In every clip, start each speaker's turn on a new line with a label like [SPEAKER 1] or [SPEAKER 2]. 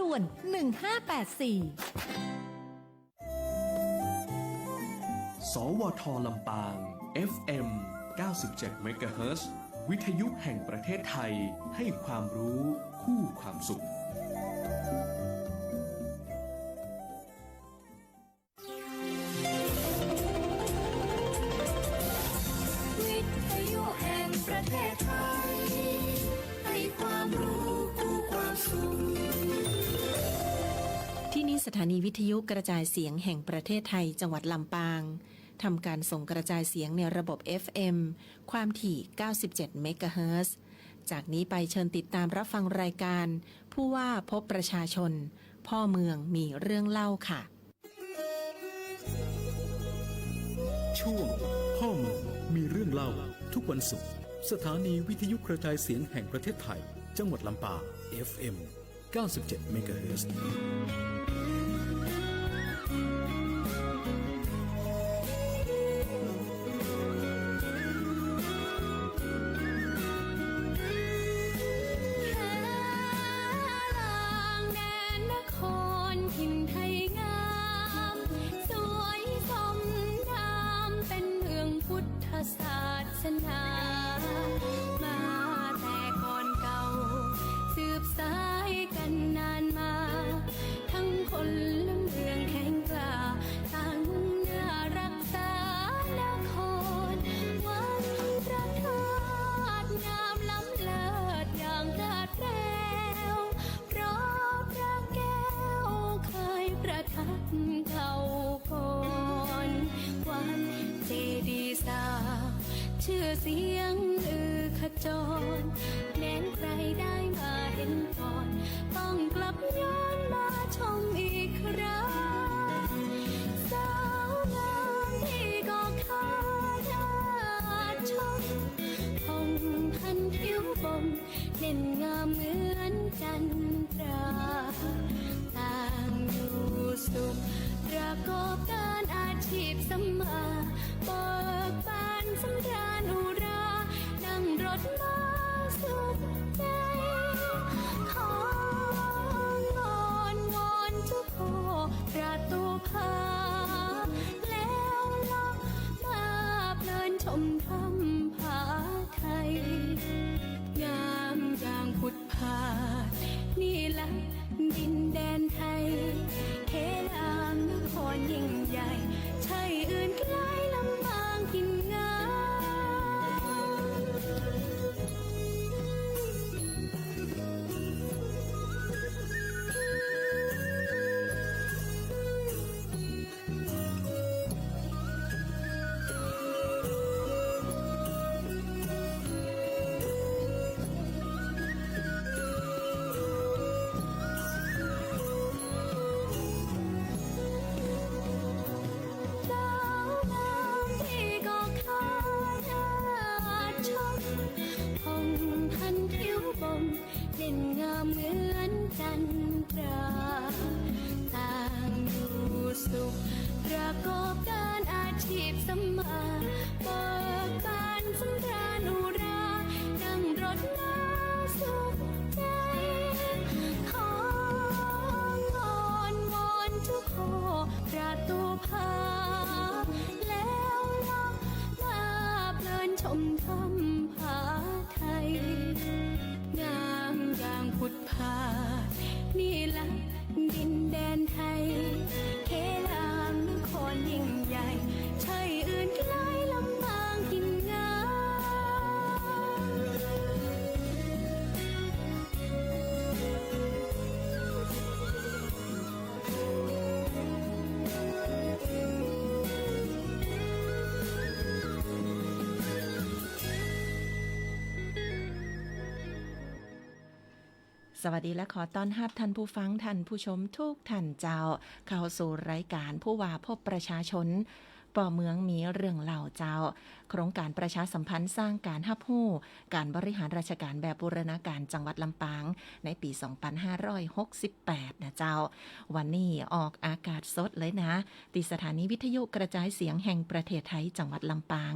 [SPEAKER 1] ด่วน1584
[SPEAKER 2] สวทลำปาง FM 97 เมกะเฮิรตซ์ วิทยุแห่งประเทศไทยให้ความรู้คู่ความสุข
[SPEAKER 3] วิทยุแห่งประเทศไทยให้ความรู้คู่ความสุข
[SPEAKER 4] ที่นี่สถานีวิทยุกระจายเสียงแห่งประเทศไทยจังหวัดลำปางทำการส่งกระจายเสียงในระบบ FM ความถี่ 97 เมกะเฮิรตซ์ จากนี้ไปเชิญติดตามรับฟังรายการผู้ว่าพบประชาชนพ่อเมืองมีเรื่องเล่าค่ะ
[SPEAKER 5] ช่วงพ่อเมืองมีเรื่องเล่าทุกวันศุกร์สถานีวิทยุกระจายเสียงแห่งประเทศไทยจังหวัดลำปาง FM 97 เมกะเฮิรตซ์
[SPEAKER 3] ศาสนามาแต่ก่อนเก่าสืบสายกันนานมาทั้งคนลำเรืองแข็งกล้าต่างมุ่งหน้ารักษานครวันประทาดงามล้ำเลิศอย่างกาดแก้วเพราะพระแก้วเคยประทับเก่าก่อนวันเจดีย์สร้างชื่อเสียงลือขจรแม้นใครได้มาเห็นก่อนต้องกลับย้อนมาชมอีกครั้งสาวงามที่ก็ขาดชมคงทันผิวบมเด่นงามเหมือนจันทราต่างอยู่สุขประกอบการอาชีพสมาเบิกบานสำราญอุรานั่งรถมาสุขใจขอวอนทุกโคประตูพาแล้วล่องมาเพลินชมธรรมผาไทยงามอย่างพุทธพานี่ละดินแดนไทยเทลามนครยิ่งใหญ่ใช่อื่นไกลลำบางกินงเด่นงามเหมือนจันทราต่างอยู่สุขประกอบการอาชีพสมาเบิกบานสำราญอุรานั่งรถมาสุขใจขอวอนทุกโคประตูพาแล้วล่องมาเพลินชมธรรมผาไทยงามอย่างพุทธพานี่ละดินแดนไทยเทลามนครยิ่งใหญ่ใช่อื่นไกลลำบางกินงาม
[SPEAKER 4] สวัสดีและขอต้อนรับท่านผู้ฟังท่านผู้ชมทุกท่านเจ้าเข้าสู่รายการผู้ว่าพบประชาชนป่อเมืองมีเรื่องเล่าเจ้า โครงการประชาสัมพันธ์สร้างการรับรู้การบริหารราชการแบบบูรณาการจังหวัดลำปางในปี 2568 นะเจ้าวันนี้ออกอากาศสดเลยนะที่สถานีวิทยุกระจายเสียงแห่งประเทศไทยจังหวัดลำปาง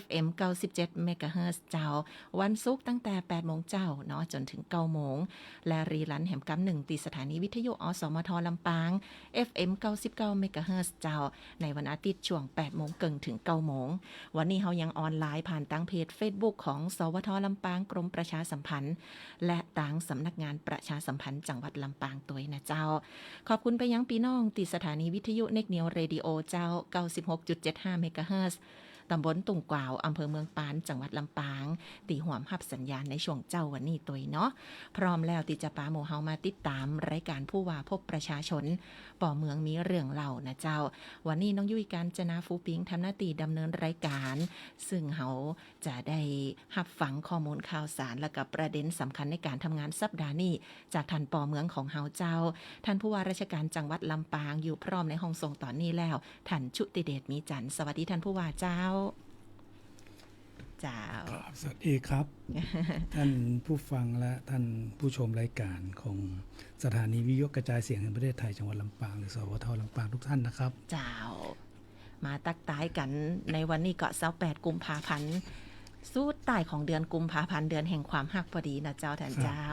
[SPEAKER 4] FM 97 เมกะเฮิรตซ์เจ้าวันศุกร์ตั้งแต่ 8 โมงเจ้าเนาะจนถึง 9 โมงและรีลันแหมกำหนึ่งที่สถานีวิทยุอสมทลำปาง FM 99 เมกะเฮิรตซ์เจ้าในวันอาทิตย์ช่วง 8 โมงครึ่งถึง 9 โมงวันนี้เฮายังออนไลน์ผ่านทางเพจ Facebook ของสวทลำปางกรมประชาสัมพันธ์และทางสำนักงานประชาสัมพันธ์จังหวัดลำปางตัวนะเจ้าขอบคุณไปยังพี่น้องที่สถานีวิทยุเนกเนียวเรดิโอเจ้า 96.75 เมกะเฮิรตซ์ตำบลตุ่งกวาวอำเภอเมืองปานจังหวัดลำปางตีห่วมหับสัญญาณในช่วงเจ้าวันนี้ตัวเนาะพร้อมแล้วที่จะปาโมเฮามาติดตามรายการผู้ว่าพบประชาชนป่อเมืองมีเรื่องเล่านะเจ้าวันนี้น้องยุ้ยการจนาฟูปิงทำหน้าที่ดำเนินรายการซึ่งเฮาจะได้รับฟังข้อมูลข่าวสารและกับประเด็นสำคัญในการทำงานสัปดาห์นี้จากท่านป่อเมืองของเฮาเจ้าท่านผู้ว่าราชการจังหวัดลำปางอยู่พร้อมในห้องส่งตอนนี้แล้วท่านชุติเดชมีจันทร์สวัสดีท่านผู้ว่าเจ้า
[SPEAKER 1] สวัสดีครับ ท่านผู้ฟังและท่านผู้ชมรายการของสถานีวิทยุกระจายเสียงแห่งประเทศไทยจังหวัดลำปางหรือสวทลำปางทุกท่านนะครับ
[SPEAKER 4] เจ้ามาตักตายกันในวันนี้ก็28 กุมภาพันธ์สู้ตายของเดือนกุมภาพันธ์เดือนแห่งความฮักพอดีนะเจ้าท่านเจ้า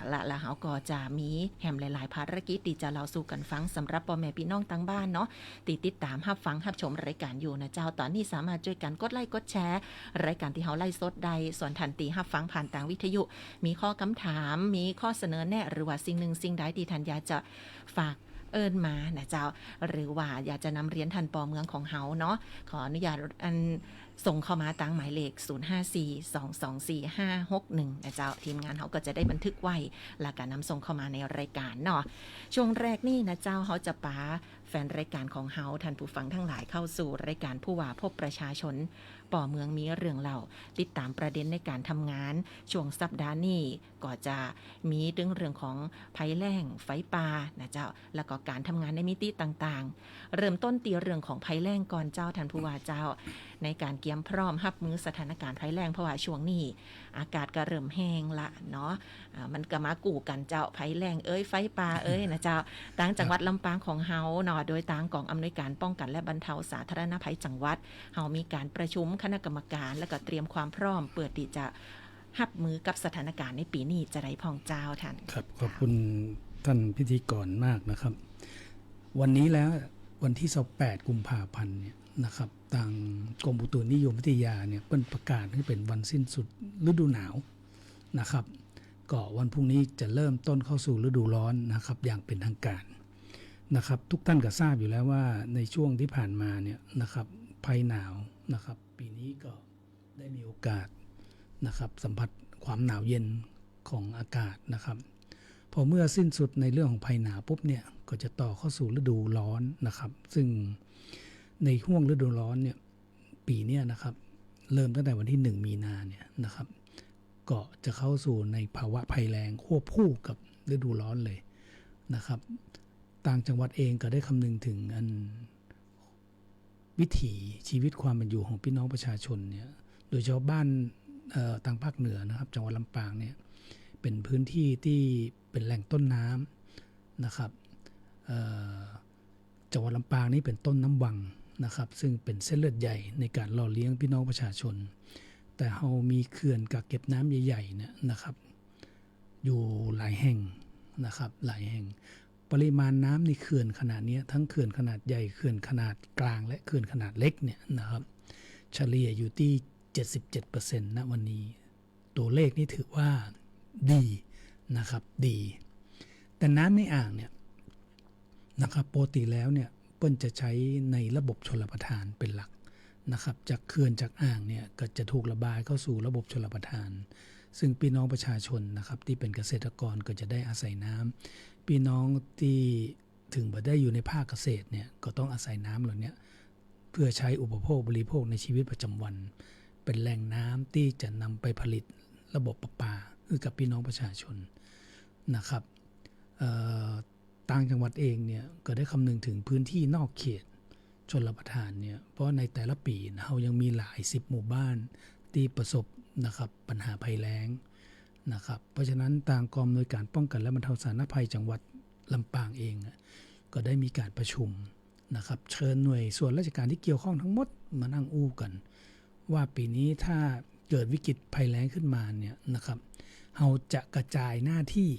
[SPEAKER 4] และเฮาก็จะมีแหมหลายๆภารกิจที่จะเล่าสู่กันฟังสำหรับพ่อแม่พี่น้องต่างบ้านเนาะติดตามรับฟังรับชมรายการอยู่นะเจ้าตอนนี้สามารถช่วยกันกดไลค์กดแชร์รายการที่เฮาไล่สดใดส่วนทันตีรับฟังผ่านทางวิทยุมีข้อคำถามมีข้อเสนอแนะหรือว่าสิ่งหนึ่งสิ่งใดที่ท่านอยากจะฝากเอิ้นมานะเจ้าหรือว่าอยากจะนำเรียนท่านปอเมืองของเฮาเนาะขออนุญาตส่งเข้ามาตามหมายเลข 0542245561 นะเจ้าทีมงานเขาก็จะได้บันทึกไว้แล้วก็นำส่งเข้ามาในรายการเนาะช่วงแรกนี่นะเจ้าเขาจะปาแฟนรายการของเฮาท่านผู้ฟังทั้งหลายเข้าสู่รายการผู้ว่าพบประชาชนป่อเมืองมีเรื่องเล่าติดตามประเด็นในการทำงานช่วงสัปดาห์นี้ก็จะมีเรื่องของภัยแล้งไฟป่านะเจ้าแล้วก็การทำงานในมิติต่างๆเริ่มต้นตีเรื่องของภัยแล้งก่อนเจ้าท่านผู้ว่าเจ้าในการเตรียมพร้อมรับมือสถานการณ์ภัยแล้งเพราะว่าช่วงนี้อากาศก็เริ่มแห้งละเนาะมันก็มากู่กันเจ้าภัยแล้งไฟป่านะเจ้าต่างจังหวัดลำปางของเฮาเนาะโดยทางกองอำนวยการป้องกันและบรรเทาสาธารณภัยจังหวัดเฮามีการประชุมคณะกรรมการและก็เตรียมความพร้อมเปิดที่จะรับมือกับสถานการณ์ในปีนี้จะได้พองเจ้าท่าน
[SPEAKER 1] ครับขอบคุณท่านพิธีกรมากนะครับวันนี้แล้ววันที่28 กุมภาพันธ์เนี่ยนะครับทางกรมอุตุนิยมวิทยาเนี่ยเปิ้นประกาศให้เป็นวันสิ้นสุดฤดูหนาวนะครับก็วันพรุ่งนี้จะเริ่มต้นเข้าสู่ฤดูร้อนนะครับอย่างเป็นทางการนะครับทุกท่านก็ทราบอยู่แล้วว่าในช่วงที่ผ่านมาเนี่ยนะครับภัยหนาวนะครับปีนี้ก็ได้มีโอกาสนะครับสัมผัสความหนาวเย็นของอากาศนะครับพอเมื่อสิ้นสุดในเรื่องของภัยหนาวปุ๊บเนี่ยก็จะต่อเข้าสู่ฤดูร้อนนะครับซึ่งในห่วงฤดูร้อนเนี่ยปีนี้นะครับเริ่มตั้งแต่วันที่1 มีนาเนี่ยนะครับก็จะเข้าสู่ในภาวะภัยแล้งควบคู่กับฤดูร้อนเลยนะครับต่างจังหวัดเองก็ได้คำนึงถึงวิถีชีวิตความเป็นอยู่ของพี่น้องประชาชนเนี่ยโดยเฉพาะบ้านทางภาคเหนือนะครับจังหวัดลำปางเนี่ยเป็นพื้นที่ที่เป็นแหล่งต้นน้ำนะครับจังหวัดลำปางนี่เป็นต้นน้ำวังนะครับซึ่งเป็นเส้นเลือดใหญ่ในการหล่อเลี้ยงพี่น้องประชาชนแต่เรามีเขื่อนกักเก็บน้ำใหญ่ๆเนี่ยนะครับอยู่หลายแห่งนะครับหลายแห่งปริมาณน้ำในเขื่อนขนาดนี้ทั้งเขื่อนขนาดใหญ่เขื่อนขนาดกลางและเขื่อนขนาดเล็กเนี่ยนะครับเฉลี่ยอยู่ที่ 77% ณวันนี้ตัวเลขนี้ถือว่าดีนะครับดีแต่น้ำในอ่างเนี่ยนะครับปกติแล้วเนี่ยเปิ้นจะใช้ในระบบชลประทานเป็นหลักนะครับจากเขื่อนจากอ่างเนี่ยก็จะถูกระบายเข้าสู่ระบบชลประทานซึ่งพี่น้องประชาชนนะครับที่เป็นเกษตรกรก็จะได้อาศัยน้ำพี่น้องที่ถึงบ่ได้อยู่ในภาคเกษตรเนี่ยก็ต้องอาศัยน้ำเหล่านี้เพื่อใช้อุปโภคบริโภคในชีวิตประจำวันเป็นแหล่งน้ำที่จะนำไปผลิตระบบประปาให้กับพี่น้องประชาชนนะครับต่างจังหวัดเองเนี่ยก็ได้คำนึงถึงพื้นที่นอกเขต ชลประทานเนี่ยเพราะในแต่ละปีนะเรายังมีหลาย10หมู่บ้านที่ประสบนะครับปัญหาภัยแล้งนะครับเพราะฉะนั้นทางกองอำนวยการป้องกันและบรรเทาสาธารณภัยจังหวัดลำปางเองก็ได้มีการประชุมนะครับเชิญหน่วยส่วนราชการที่เกี่ยวข้องทั้งหมดมานั่งอู้กันว่าปีนี้ถ้าเกิดวิกฤตภัยแล้งขึ้นมาเนี่ยนะครับเราจะกระจายหน้าที่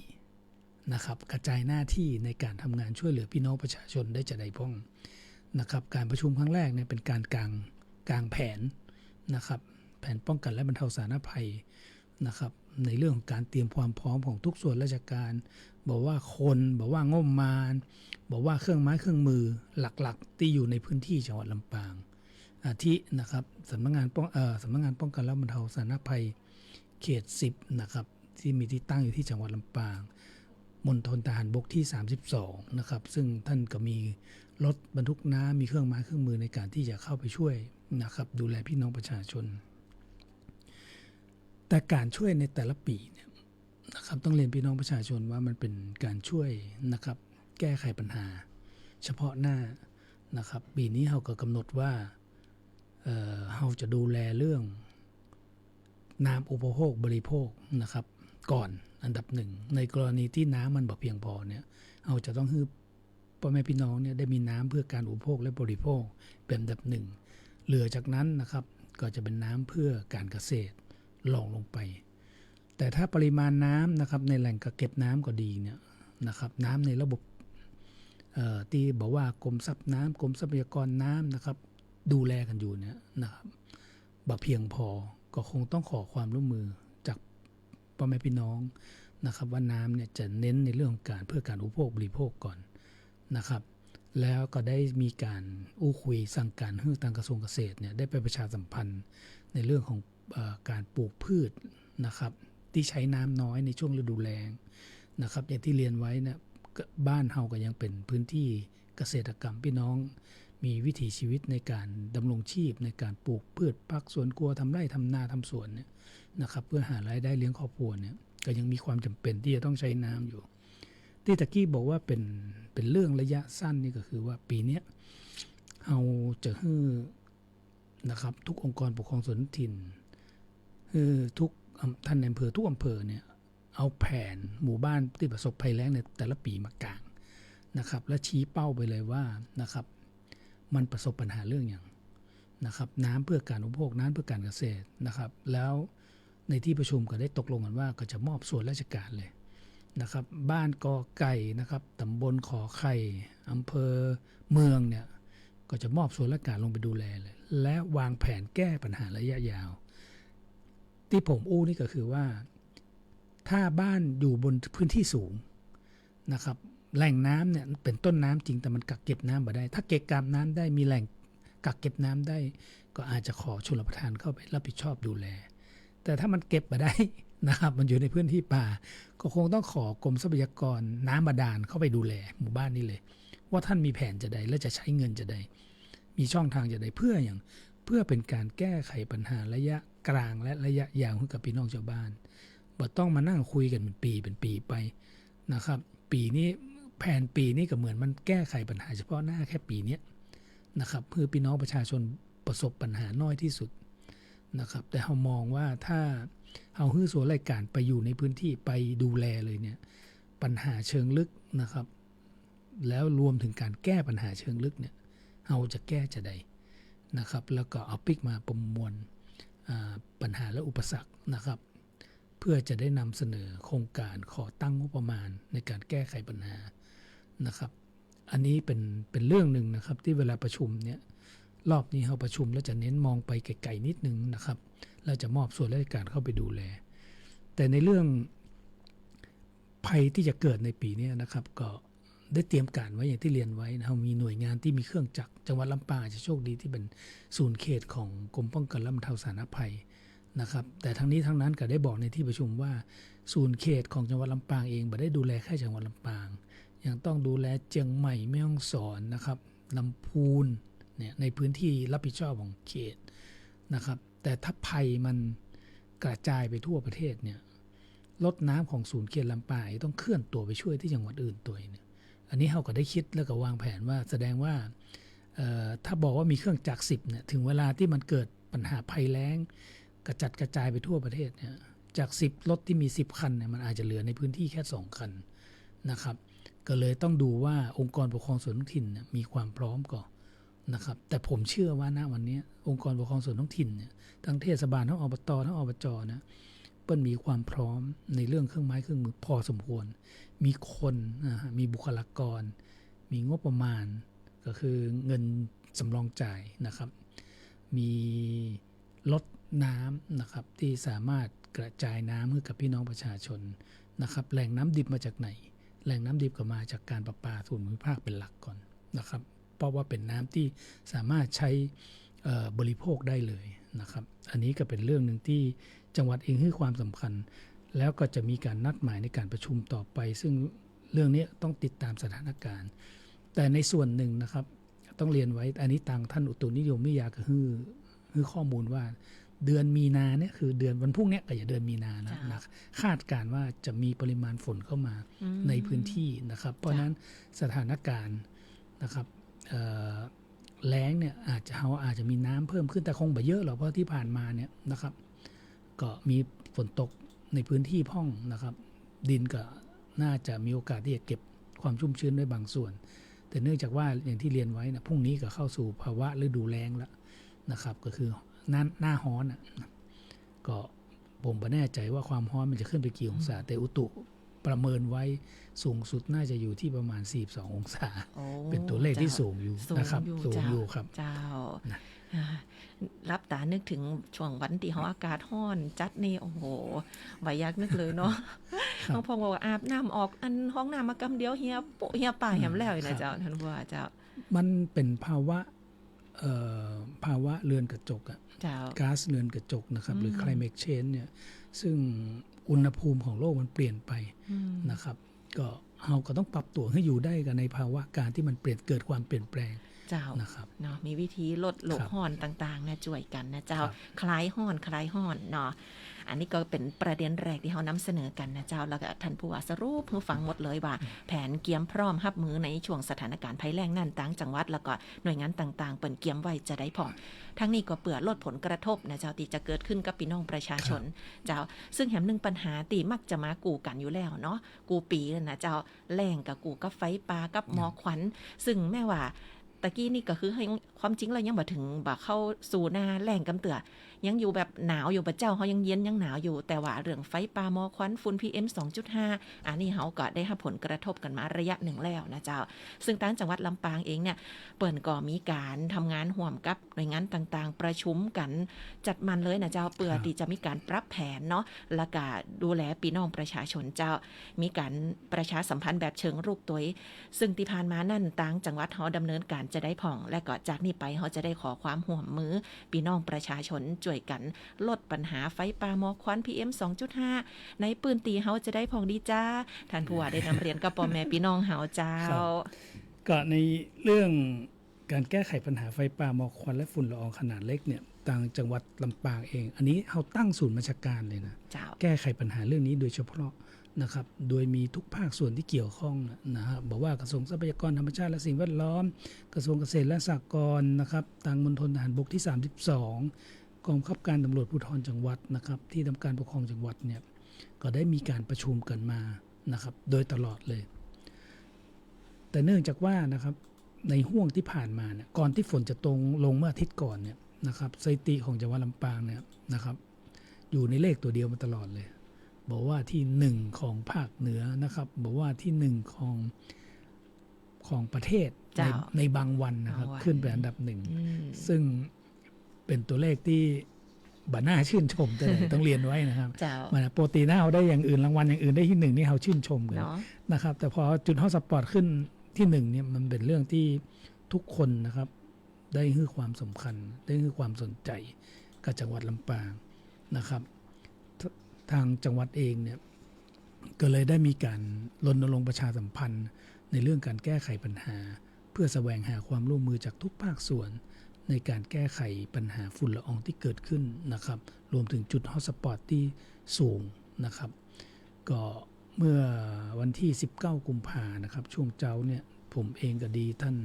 [SPEAKER 1] นะครับกระจายหน้าที่ในการทำงานช่วยเหลือพี่น้องประชาชนได้จะได้พ้องนะครับการประชุมครั้งแรกเนี่ยเป็นการกางแผนนะครับแผนป้องกันและบรรเทาสาธารณภัยนะครับในเรื่องของการเตรียมความพร้อมของทุกส่วนราชการบอกว่าคนบอกว่างบประมาณบอกว่าเครื่องไม้เครื่องมือหลักๆที่อยู่ในพื้นที่จังหวัดลำปางอาทินะครับสำนักงานป้องกันและบรรเทาสาธารณภัยเขต10นะครับที่มีที่ตั้งอยู่ที่จังหวัดลำปางมณฑลทหารบกที่32นะครับซึ่งท่านก็มีรถบรรทุกน้ำมีเครื่องไม้เครื่องมือในการที่จะเข้าไปช่วยนะครับดูแลพี่น้องประชาชนแต่การช่วยในแต่ละปีเนี่ยนะครับต้องเรียนพี่น้องประชาชนว่ามันเป็นการช่วยนะครับแก้ไขปัญหาเฉพาะหน้านะครับปีนี้เราก็กำหนดว่าเราจะดูแลเรื่องน้ำอุปโภคบริโภคนะครับก่อนอันดับหนึ่งในกรณีที่น้ำมันบ่เพียงพอเนี่ยเราจะต้องให้พ่อแม่พี่น้องเนี่ยได้มีน้ำเพื่อการอุปโภคและบริโภคเป็นอันดับหนึ่งเหลือจากนั้นนะครับก็จะเป็นน้ำเพื่อการเกษตรรองลงไปแต่ถ้าปริมาณน้ำนะครับในแหล่งกักเก็บน้ำก็ดีเนี่ยนะครับน้ำในระบบที่บอกว่ากรมทรัพย์น้ำกรมทรัพยากรน้ำนะครับดูแลกันอยู่เนี่ยนะครับบ่เพียงพอก็คงต้องขอความร่วมมือจากพ่อแม่พี่น้องนะครับว่าน้ำเนี่ยจะเน้นในเรื่องของการเพื่อการอุปโภคบริโภคก่อนนะครับแล้วก็ได้มีการอู้คุยสั่งการให้ทางกระทรวงเกษตรเนี่ยได้ไปประชาสัมพันธ์ในเรื่องของการปลูกพืชนะครับที่ใช้น้ำน้อยในช่วงฤดูแล้งนะครับอย่างที่เรียนไว้นะบ้านเฮาก็ยังเป็นพื้นที่เกษตรกรรมพี่น้องมีวิถีชีวิตในการดำรงชีพในการปลูกพืชผักสวนครัวทำไร่ทำนาทำสวนเนี่ยนะครับเพื่อหารายได้เลี้ยงครอบครัวเนี่ยก็ยังมีความจำเป็นที่จะต้องใช้น้ำอยู่ที่ตะกี้บอกว่าเป็นเรื่องระยะสั้นนี่ก็คือว่าปีนี้เราจะให้นะครับทุกองค์กรปกครองส่วนท้องถิ่นทุกท่านในอำเภอทุกอำเภอเนี่ยเอาแผนหมู่บ้านที่ประสบภัยแล้งในแต่ละปีมากางนะครับและชี้เป้าไปเลยว่านะครับมันประสบปัญหาเรื่องอย่างนะครับน้ำเพื่อการอุปโภคน้ำเพื่อการเกษตรนะครับแล้วในที่ประชุมก็ได้ตกลงกันว่าก็จะมอบส่วนราชการเลยนะครับบ้านกอไก่นะครับตำบลขอไข่อำเภอเมืองเนี่ยก็จะมอบส่วนราชการลงไปดูแลเลยและวางแผนแก้ปัญหาระยะยาวที่ผมอู้นี่ก็คือว่าถ้าบ้านอยู่บนพื้นที่สูงนะครับแหล่งน้ำเนี่ยเป็นต้นน้ำจริงแต่มันกักเก็บน้ำมาได้ถ้าเก็บกามน้ำได้มีแหล่งกักเก็บน้ำได้ก็อาจจะขอชลประทานเข้าไปรับผิดชอบดูแลแต่ถ้ามันเก็บมาได้นะครับมันอยู่ในพื้นที่ป่าก็คงต้องขอกรมทรัพยากรน้ำบาดาลเข้าไปดูแลหมู่บ้านนี้เลยว่าท่านมีแผนจะใดและจะใช้เงินจะใดมีช่องทางจะใดเพื่อเป็นการแก้ไขปัญหาระยะกลางและระยะยาวให้กับพี่น้องชาวบ้านบ่ต้องมานั่งคุยกันเป็นปีไปนะครับปีนี้แผนปีนี้ก็เหมือนมันแก้ไขปัญหาเฉพาะหน้าแค่ปีนี้นะครับเพื่อพี่น้องประชาชนประสบปัญหาน้อยที่สุดนะครับแต่เรามองว่าถ้าเอาฮื้อส่วนรายการไปอยู่ในพื้นที่ไปดูแลเลยเนี่ยปัญหาเชิงลึกนะครับแล้วรวมถึงการแก้ปัญหาเชิงลึกเนี่ยเราจะแก้จะใดนะครับแล้วก็เอาปิกมาประมวลปัญหาและอุปสรรคนะครับเพื่อจะได้นำเสนอโครงการขอตั้งงบประมาณในการแก้ไขปัญหานะครับอันนี้เป็นเรื่องหนึ่งนะครับที่เวลาประชุมเนี่ยรอบนี้เราประชุมแล้วจะเน้นมองไปไกลๆนิดนึงนะครับแล้วจะมอบส่วนราชการเข้าไปดูแลแต่ในเรื่องภัยที่จะเกิดในปีนี้นะครับก็ได้เตรียมการไว้อย่างที่เรียนไว้เรามีหน่วยงานที่มีเครื่องจักรจังหวัดลำปางจะโชคดีที่เป็นศูนย์เขตของกรมป้องกันและบรรเทาสาธารณภัยนะครับแต่ทั้งนี้ทั้งนั้นก็ได้บอกในที่ประชุมว่าศูนย์เขตของจังหวัดลำปางเองไม่ได้ดูแลแค่จังหวัดลำปางยังต้องดูแลเชียงใหม่แม่ฮ่องสอนนะครับลำพูนเนี่ยในพื้นที่รับผิดชอบของเขตนะครับแต่ถ้าภัยมันกระจายไปทั่วประเทศเนี่ยรถน้ำของศูนย์เขตลำปางต้องเคลื่อนตัวไปช่วยที่จังหวัดอื่นตัวเนี่ยอันนี้เราก็ได้คิดแล้วก็วางแผนว่าแสดงว่า ถ้าบอกว่ามีเครื่องจักร10เนี่ยถึงเวลาที่มันเกิดปัญหาภัยแล้งกระจัดกระจายไปทั่วประเทศเนี่ยจาก10รถที่มี10คันเนี่ยมันอาจจะเหลือในพื้นที่แค่2คันนะครับก็เลยต้องดูว่าองค์กรปกครองส่วนท้องถิ่นเนี่ยมีความพร้อมก่อนนะครับแต่ผมเชื่อว่าณวันนี้องค์กรปกครองส่วนท้องถิ่นเนี่ยทั้งเทศบาลทั้งอบตทั้งอบจนะเปิ้ลมีความพร้อมในเรื่องเครื่องไม้เครื่องมือพอสมควรมีคนมีบุคลากรมีงบประมาณก็คือเงินสำรองจ่ายนะครับมีรถน้ำนะครับที่สามารถกระจายน้ำให้กับพี่น้องประชาชนนะครับแหล่งน้ำดิบมาจากไหนแหล่งน้ำดิบก็มาจากการประปาส่วนภูมิภาคเป็นหลักก่อนนะครับเพราะว่าเป็นน้ำที่สามารถใช้บริโภคได้เลยนะครับอันนี้ก็เป็นเรื่องหนึ่งที่จังหวัดเองให้ความสำคัญแล้วก็จะมีการนัดหมายในการประชุมต่อไปซึ่งเรื่องนี้ต้องติดตามสถานการณ์แต่ในส่วนหนึ่งนะครับต้องเรียนไว้อันนี้ทางท่านอุตุนิยมวิทยาก็คือข้อมูลว่าเดือนมีนาเนี่ยคือเดือนวันพรุ่งนี้ก็อย่าเดือนมีนานะคาดการว่าจะมีปริมาณฝนเข้ามาในพื้นที่นะครับเพราะนั้นสถานการณ์นะครับแล้งเนี่ยอาจจะมีน้ำเพิ่มขึ้นแต่คงไม่เยอะหรอกเพราะที่ผ่านมาเนี่ยนะครับก็มีฝนตกในพื้นที่พ่องนะครับดินก็น่าจะมีโอกาสที่จะเก็บความชุ่มชื้นได้บางส่วนแต่เนื่องจากว่าอย่างที่เรียนไว้นะพรุ่งนี้ก็เข้าสู่ภาวะฤดูแล้งแล้วนะครับก็คือหน้าร้อนก็ผมไม่แน่ใจว่าความร้อนมันจะขึ้นไปกี่องศาแต่อุตุประเมินไว้สูงสุดน่าจะอยู่ที่ประมาณ42องศาเป็นตัวเลขที่สูงอยู่นะครับสูงอยู่ครับ
[SPEAKER 4] เจ้ารับตานึกถึงช่วงวันที่อากาศร้อนจัดนี่โอ้โหไหวยักนึกเลยเนาะบางพงบอกว่าอาบน้ำออกอันห้องน้ำมากำเดียวเฮียโปะเฮียป่าเฮียแล้วนะเจ้าท่านผู้ว่าเจ้า
[SPEAKER 1] มันเป็นภาวะเรือนกระจกก๊าซเรือนกระจกนะครับหรือ climate change เนี่ยซึ่งอุณหภูมิของโลกมันเปลี่ยนไปนะครับก็เราก็ต้องปรับตัวให้อยู่ได้กันในภาวะการที่มันเกิดความเปลี่ยนแปลง
[SPEAKER 4] เจ้านะครับเนาะมีวิธีลดโลกร้อนต่างๆนะช่วยกันนะเจ้าคลายร้อนเนาะอันนี้ก็เป็นประเด็นแรกที่เรานำเสนอกันนะเจ้าแล้วก็ท่านผู้ว่าสรุปให้ฟังหมดเลยว่าแผนเกียมพร้อมรับมือในช่วงสถานการณ์ภัยแล้งนั่นต่างจังหวัดแล้วก็หน่วยงานต่างๆเปิ่นเกียมไว้จะได้พอทั้งนี้ก็เปื่อลดผลกระทบนะเจ้าที่จะเกิดขึ้นกับพี่น้องประชาชนเจ้าซึ่งแหมนึงปัญหาตีมักจะมากูกันอยู่แล้วเนาะกูปีนะเจ้าแล้งกับกูกับไฟป่ากับหมอกควันซึ่งแม้ว่าตะกี้นี่ก็คือให้ความจริงแล้วยังบ่ถึงบ่เข้าสู่หน้าแล้งกำเตือยังอยู่แบบหนาวอยู่บ่เจ้าเขายังเย็นยังหนาวอยู่แต่ว่าเรื่องไฟป่าหมอกควันฝุ่น PM 2.5 อันนี้เฮาก็ได้รับผลกระทบกันมาระยะหนึ่งแล้วนะเจ้าซึ่งทางจังหวัดลำปางเองเนี่ยเปิ้นก็มีการทำงานร่วมกับหน่วยงานต่างๆประชุมกันจัดมันเลยนะเจ้าเพื่อที่จะมีการปรับแผนเนาะแล้วก็ดูแลพี่น้องประชาชนเจ้ามีการประชาสัมพันธ์แบบเชิงรุกตัวซึ่งที่ผ่านมานั่นต่างจังหวัดเฮาดำเนินการจะได้ผ่องและก็จากนี้ไปเฮาจะได้ขอความร่วมมือพี่น้องประชาชนช่วยกันลดปัญหาไฟป่าหมอกควัน PM 2.5 ในพื้นที่เฮาจะได้ผ่องดีจ้าท่านผู้ว่าได้นำเรียนกับพ่อแม่พี่น้องเฮาเจ้า
[SPEAKER 1] ก็ในเรื่องการแก้ไขปัญหาไฟป่าหมอกควันและฝุ่นละอองขนาดเล็กเนี่ยต่างจังหวัดลำปางเองอันนี้เฮาตั้งศูนย์บัญชาการเลยนะแก้ไขปัญหาเรื่องนี้โดยเฉพาะนะครับโดยมีทุกภาคส่วนที่เกี่ยวข้องนะครับบอกว่ากระทรวงทรัพยากรธรรมชาติและสิ่งแวดล้อมกระทรวงเกษตรและสหกรณ์นะครับทางมณฑลทหารบกที่32กองบังคับการตำรวจภูธรจังหวัดนะครับที่ทำการปกครองจังหวัดเนี่ยก็ได้มีการประชุมกันมานะครับโดยตลอดเลยแต่เนื่องจากว่านะครับในห่วงที่ผ่านมาเนี่ยก่อนที่ฝนจะตกลงเมื่ออาทิตย์ก่อนเนี่ยนะครับสถิติของจังหวัดลำปางเนี่ยนะครับอยู่ในเลขตัวเดียวมาตลอดเลยบอกว่าที่1ของภาคเหนือนะครับบอกว่าที่1ของประเทศในบางวันนะครับขึ้นไปอันดับ1ซึ่งเป็นตัวเลขที่บ่น่าชื่นชมแต่ต้องเรียนไว้นะครับมันปกติถ้าเราได้อย่างอื่นรางวัลอย่างอื่นได้ที่1นี่เราชื่นชมกันนะครับแต่พอจุดฮอตสปอตขึ้นที่1เนี่ยมันเป็นเรื่องที่ทุกคนนะครับได้ให้ความสำคัญได้ให้ความสนใจกับจังหวัดลำปางนะครับทางจังหวัดเองเนี่ยก็เลยได้มีการรณรงค์ประชาสัมพันธ์ในเรื่องการแก้ไขปัญหาเพื่อแสวงหาความร่วมมือจากทุกภาคส่วนในการแก้ไขปัญหาฝุ่นละอองที่เกิดขึ้นนะครับรวมถึงจุดฮอตสปอตที่สูงนะครับก็เมื่อวันที่19กุมภาพันธ์นะครับช่วงเช้าเนี่ยผมเองก็ดีท่าน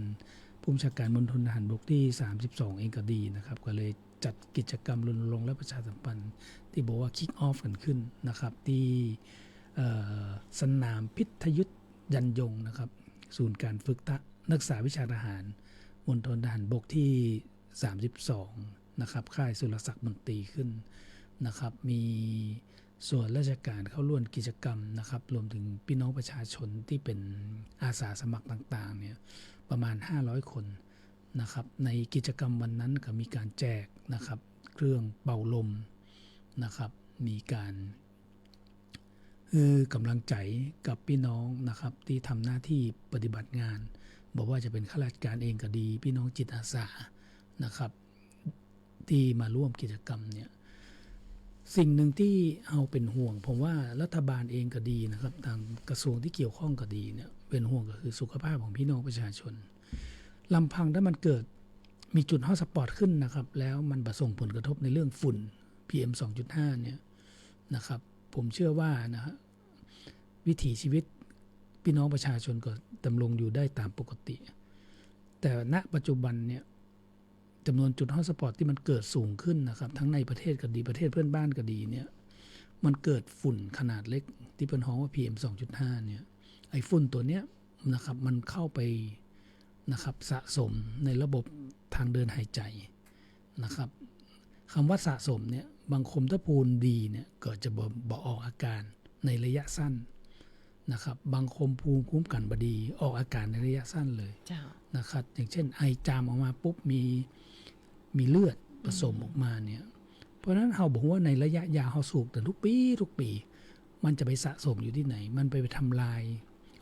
[SPEAKER 1] ผ ผู้บัญชาการมณฑลทหารบกที่ 32 เองก็ดีนะครับก็เลยจัดกิจกรรมรณรงค์และประชาสัมพันธ์ที่บอกว่า kick off กันขึ้นนะครับที่สนามพิทยุทธยันยงนะครับศูนย์การฝึกนักศึกษาวิชาทหารมณฑลทหารบกที่ 32 นะครับค่ายสุรศักดิ์มนตรีขึ้นนะครับมีส่วนราชการเข้าร่วมกิจกรรมนะครับรวมถึงพี่น้องประชาชนที่เป็นอาสาสมัครต่างๆเนี่ยประมาณ500 คนนะครับในกิจกรรมวันนั้นก็มีการแจกนะครับเครื่องเป่าลมนะครับมีการกำลังใจกับพี่น้องนะครับที่ทำหน้าที่ปฏิบัติงานบอกว่าจะเป็นข้าราชการเองก็ดีพี่น้องจิตอาสานะครับที่มาร่วมกิจกรรมเนี่ยสิ่งหนึ่งที่เอาเป็นห่วงผมว่ารัฐบาลเองก็ดีนะครับทางกระทรวงที่เกี่ยวข้องก็ดีเนี่ยเป็นห่วงก็คือสุขภาพของพี่น้องประชาชนลำพังถ้ามันเกิดมีจุดฮอตสปอตขึ้นนะครับแล้วมันประส่งผลกระทบในเรื่องฝุ่น PM 2.5 เนี่ยนะครับผมเชื่อว่านะฮะวิถีชีวิตพี่น้องประชาชนก็ดำรงอยู่ได้ตามปกติแต่ณปัจจุบันเนี่ยจำนวนจุดฮอตสปอตที่มันเกิดสูงขึ้นนะครับทั้งในประเทศก็ดีประเทศเพื่อนบ้านก็ดีเนี่ยมันเกิดฝุ่นขนาดเล็กที่เป็นฮ้องว่า PM 2.5 เนี่ยไอ้ฝุ่นตัวเนี้ยนะครับมันเข้าไปนะครับสะสมในระบบทางเดินหายใจนะครับคำว่าสะสมเนี่ยบางคมถ้าพูนดีเนี่ยก็จะบ่ออกอาการในระยะสั้นนะครับบางคมภูมิคุ้มกันบดีออกอาการในระยะสั้นเลยนะครับอย่างเช่นไอจามออกมาปุ๊บมีเลือดผสมออกมาเนี่ยเพราะฉะนั้นเราบอกว่าในระยะยาวเราสูบแต่ทุกปีมันจะไปสะสมอยู่ที่ไหนมันไปทำลาย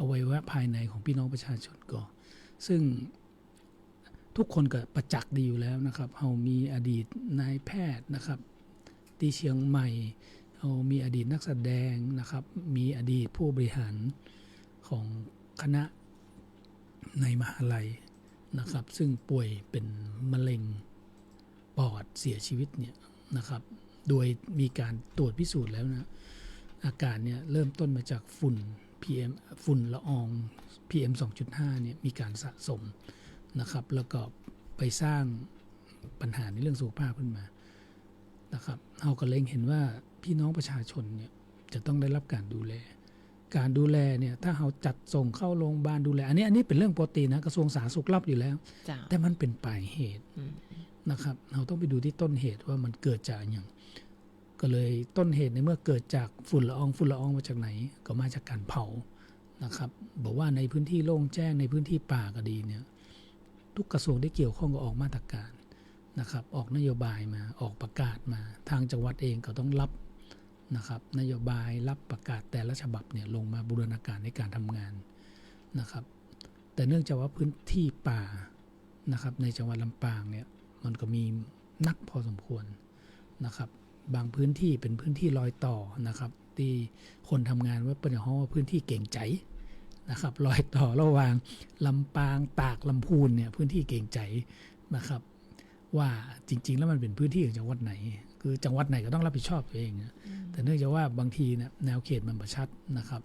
[SPEAKER 1] อวัยวะภายในของพี่น้องประชาชนก็ซึ่งทุกคนก็ประจักษ์ดีอยู่แล้วนะครับเรามีอดีตนายแพทย์นะครับที่เชียงใหม่เรามีอดีตนักแสดงนะครับมีอดีตผู้บริหารของคณะในมหาลัยนะครับซึ่งป่วยเป็นมะเร็งปอดเสียชีวิตเนี่ยนะครับโดยมีการตรวจพิสูจน์แล้วนะอาการเนี่ยเริ่มต้นมาจากฝุ่นละออง PM 2.5 เนี่ยมีการสะสมนะครับแล้วก็ไปสร้างปัญหาในเรื่องสุขภาพขึ้นมานะครับเราก็เล็งเห็นว่าพี่น้องประชาชนเนี่ยจะต้องได้รับการดูแลเนี่ยถ้าเราจัดส่งเข้าโรงพยาบาลดูแลอันนี้เป็นเรื่องปกตินะกระทรวงสาธารณสุขรับอยู่แล้วแต่มันเป็นปลายเหตุนะครับเราต้องไปดูที่ต้นเหตุว่ามันเกิดจากอย่างก็เลยต้นเหตุในเมื่อเกิดจากฝุ่นละอองมาจากไหนก็มาจากการเผานะครับบอกว่าในพื้นที่โล่งแจ้งในพื้นที่ป่าก็ดีเนี่ยทุกกระทรวงที่เกี่ยวข้องก็ออกมาตรการนะครับออกนโยบายมาออกประกาศมาทางจังหวัดเองก็ต้องรับนะครับนโยบายรับประกาศแต่ละฉบับเนี่ยลงมาบูรณาการในการทำงานนะครับแต่เนื่องจากว่าพื้นที่ป่านะครับในจังหวัดลำปางเนี่ยมันก็มีนักพอสมควรนะครับบางพื้นที่เป็นพื้นที่รอยต่อนะครับที่คนทำงานว่าเป็นห้องว่าพื้นที่เก่งใจนะครับรอยต่อระหว่างลำปางตากลำพูนเนี่ยพื้นที่เก่งใจนะครับว่าจริงๆแล้วมันเป็นพื้นที่ของจังหวัดไหนคือจังหวัดไหนก็ต้องรับผิดชอบตัวเองแต่เนื่องจากว่าบางทีเนี่ยแนวเขตมันประชัดนะครับ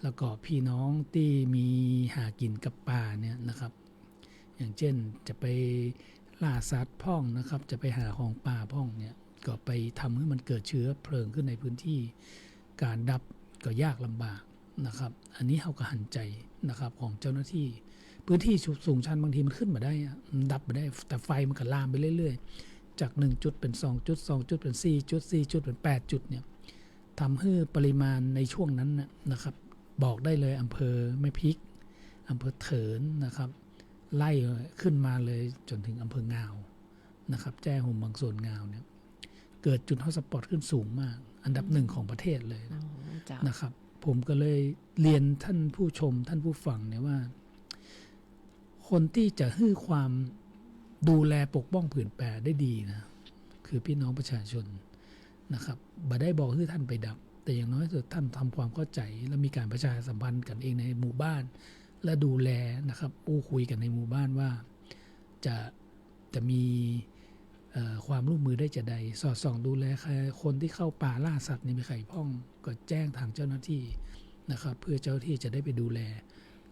[SPEAKER 1] แล้วก็พี่น้องที่มีหากินกับป่าเนี่ยนะครับอย่างเช่นจะไปล่าสัตว์พ่องนะครับจะไปหาของป่าพ่องเนี่ยก็ไปทำให้มันเกิดเชื้อเพลิงขึ้นในพื้นที่การดับก็ยากลำบากนะครับอันนี้เขาก็หันใจนะครับของเจ้าหน้าที่พื้นที่สูงชันบางทีมันขึ้นมาได้มันดับมาได้แต่ไฟมันก็ลามไปเรื่อยๆจาก1จุดเป็น2จุด2จุดเป็น4จุด4จุดเป็น8จุดเนี่ยทำให้ปริมาณในช่วงนั้นนะครับบอกได้เลยอำเภอแม่พริกอำเภอเถินนะครับไล่ขึ้นมาเลยจนถึงอำเภองาวนะครับแจ้ห่มบางส่วนงาวเนี่ยเกิดจุดฮอตสปอตขึ้นสูงมากอันดับ1ของประเทศเลยนะครับผมก็เลยเรียนท่านผู้ชมท่านผู้ฟังเนี่ยว่าคนที่จะให้ความดูแลปกป้องผืนแปรได้ดีนะคือพี่น้องประชาชนนะครับบ่ได้บอกให้ท่านไปดับแต่อย่างน้อยสุดท่านทำความเข้าใจและมีการประชาสัมพันธ์กันเองในหมู่บ้านและดูแลนะครับพูดคุยกันในหมู่บ้านว่าจะมีความร่วมมือได้จะใดสอดส่องดูแลคนที่เข้าป่าล่าสัตว์ในมีไข่พ่องก็แจ้งทางเจ้าหน้าที่นะครับเพื่อเจ้าที่จะได้ไปดูแล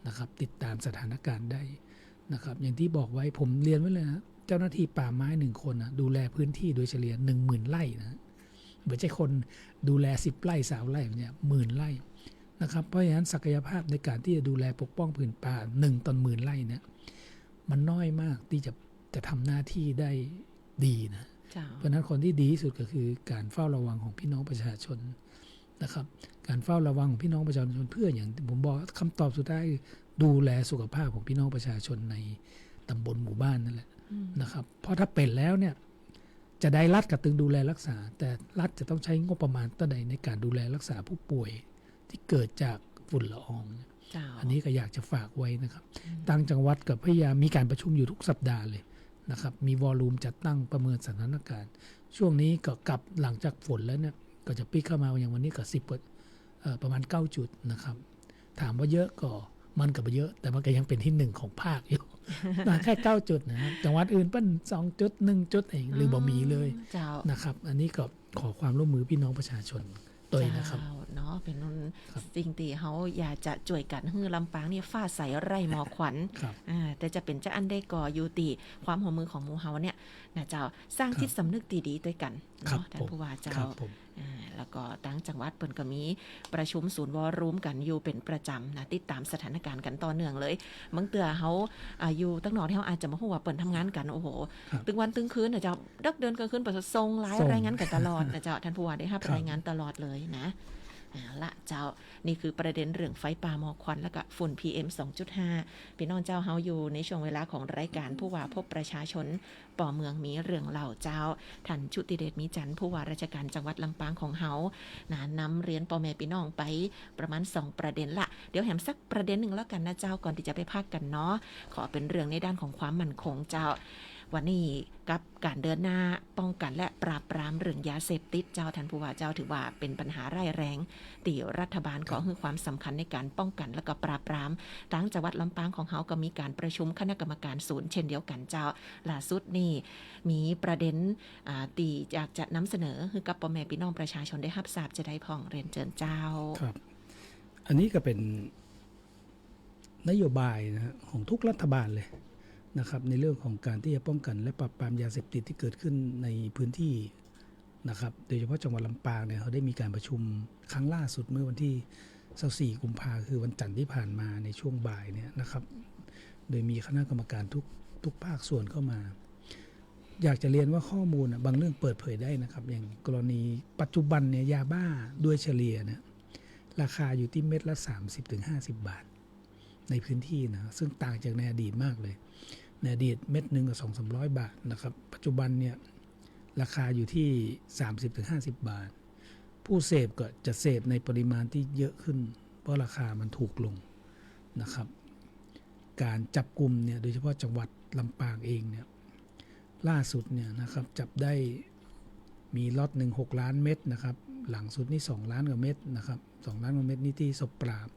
[SPEAKER 1] นะครับติดตามสถานการณ์ได้ นะครับอย่างที่บอกไว้ผมเรียนไว้เลยนะเจ้าหน้าที่ป่าไม้1คนนะดูแลพื้นที่โดยเฉลี่ย 10,000 ไร่นะไม่ใช่คนดูแล10 ไร่3 ไร่เนี่ย10,000 ไร่นะครับเพราะฉะนั้นศักยภาพในการที่จะดูแลปกป้องผืนป่า1 ต่อ 10,000 ไร่เนี่ยมันน้อยมากที่จะทำหน้าที่ได้ดีนะเพราะฉะนั้นคนที่ดีที่สุดก็คือการเฝ้าระวังของพี่น้องประชาชนนะครับการเฝ้าระวังของพี่น้องประชาชนเพื่ออย่างผมบอกคำตอบสุดท้ายดูแลสุขภาพของพี่น้องประชาชนในตำบลหมู่บ้านนั่นแหละนะครับเพราะถ้าเป็นแล้วเนี่ยจะได้รัฐกับตึงดูแลรักษาแต่รัฐจะต้องใช้งบประมาณต่อใดในการดูแลรักษาผู้ป่วยที่เกิดจากฝุ่นละอองอันนี้ก็อยากจะฝากไว้นะครับต่างจังหวัดกับพยายามมีการประชุมอยู่ทุกสัปดาห์เลยนะครับมีวอลลุ่มจัดตั้งประเมินสถานการณ์ช่วงนี้ก็กลับหลังจากฝนแล้วเนี่ยก็จะปีกเข้ามาอย่างวันนี้ก็ประมาณ9 จุดนะครับถามว่าเยอะก็มันก็ไม่เยอะแต่มันก็ยังเป็นที่1ของภาคอยู่ แค่9 จุดนะครับจังหวัดอื่นเป็น2 จุด1 จุดเองหรือบ่มีเลยนะครับอันนี้ก็ขอความร่วมมือพี่น้องประชาชนตัวนะครับ
[SPEAKER 4] เนาะเป็นสิ่งที่เขาอยากจะช่วยกันให้ลำปางนี่ฟ้าใสไร่หมอกขวัญแต่จะเป็นจะอันได้ก่ออยู่ตีความหัวมือของหมู่เฮาเนี่ยนะเจ้าสร้างจิตสำนึกดีๆด้วยกันเนาะท่านผู้ว่าเจ้าแล้วก็ตั้งจังหวัดเปิ้นก็มีประชุมศูนย์วอลลุ่มกันอยู่เป็นประจำนะติดตามสถานการณ์กันต่อเนื่องเลยบางเตือเขาอยู่ตั้งนอกที่เขาอาจจะมาฮู้ว่าเปิ้นทำงานกันโอ้โหตึงวันตึงคืนนะเจ้าดักเดินก็ขึ้นประทรงหลายรายงานกันตลอดนะเจ้าท่านผู้ว่าได้รับรายงานตลอดเลยนะละเจ้านี่คือประเด็นเรื่องไฟป่าหมอกควันแล้วก็ฝุ่น PM 2.5 พี่น้องเจ้าเฮาอยู่ในช่วงเวลาของรายการผู้ว่าพบประชาชนป่อเมืองมีเรื่องเล่าเจ้าท่านชุติเดชมีจันทร์ผู้ว่าราชการจังหวัดลำปางของเฮานำเรียนป่อแม่พี่น้องไปประมาณ2ประเด็นละเดี๋ยวแหมสักประเด็นหนึ่งแล้วกันนะเจ้าก่อนที่จะไปพักกันเนาะขอเป็นเรื่องในด้านของความมั่นคงเจ้าวันนี้กับการเดินหน้าป้องกันและปราบปรามเรื่องยาเสพติดเจ้าท่านผู้ว่าเจ้าถือว่าเป็นปัญหาร้ายแรงที่รัฐบาลขอให้ความสำคัญในการป้องกันและก็ปราบปรามทั้งจังหวัดลำปางของเฮาก็มีการประชุมคณะกรรมการศูนย์เช่นเดียวกันเจ้าล่าสุดนี่มีประเด็นที่อยากจะนำเสนอให้กับพ่อแม่พี่น้องประชาชนได้รับทราบจะได้พ่องเรียนเชิญเจ้า
[SPEAKER 1] ครับอันนี้ก็เป็นนโยบายนะของทุกรัฐบาลเลยนะครับในเรื่องของการที่จะป้องกันและปราบปรามยาเสพติดที่เกิดขึ้นในพื้นที่นะครับโดยเฉพาะจังหวัดลำปางเนี่ยเขาได้มีการประชุมครั้งล่าสุดเมื่อวันที่24 กุมภาพันธ์คือวันจันทร์ที่ผ่านมาในช่วงบ่ายเนี่ยนะครับโดยมีคณะกรรมการทุกภาคส่วนเข้ามาอยากจะเรียนว่าข้อมูลบางเรื่องเปิดเผยได้นะครับอย่างกรณีปัจจุบันเนี่ยยาบ้าด้วยเฉลี่ยเนี่ยราคาอยู่ที่เม็ดละ 30-50 บาทในพื้นที่นะซึ่งต่างจากในอดีตมากเลยในอดีตเม็ดหนึ่งก็ 200-300 บาทนะครับปัจจุบันเนี่ยราคาอยู่ที่ 30-50 บาทผู้เสพก็จะเสพในปริมาณที่เยอะขึ้นเพราะราคามันถูกลงนะครับการจับกุมเนี่ยโดยเฉพาะจังหวัดลำปางเองเนี่ยล่าสุดเนี่ยนะครับจับได้มีล็อต6 ล้านเม็ดนะครับหลังสุดนี่2 ล้านกว่าเม็ดนะครับ2 ล้านกว่าเม็ดนี่ที่ศพปราบ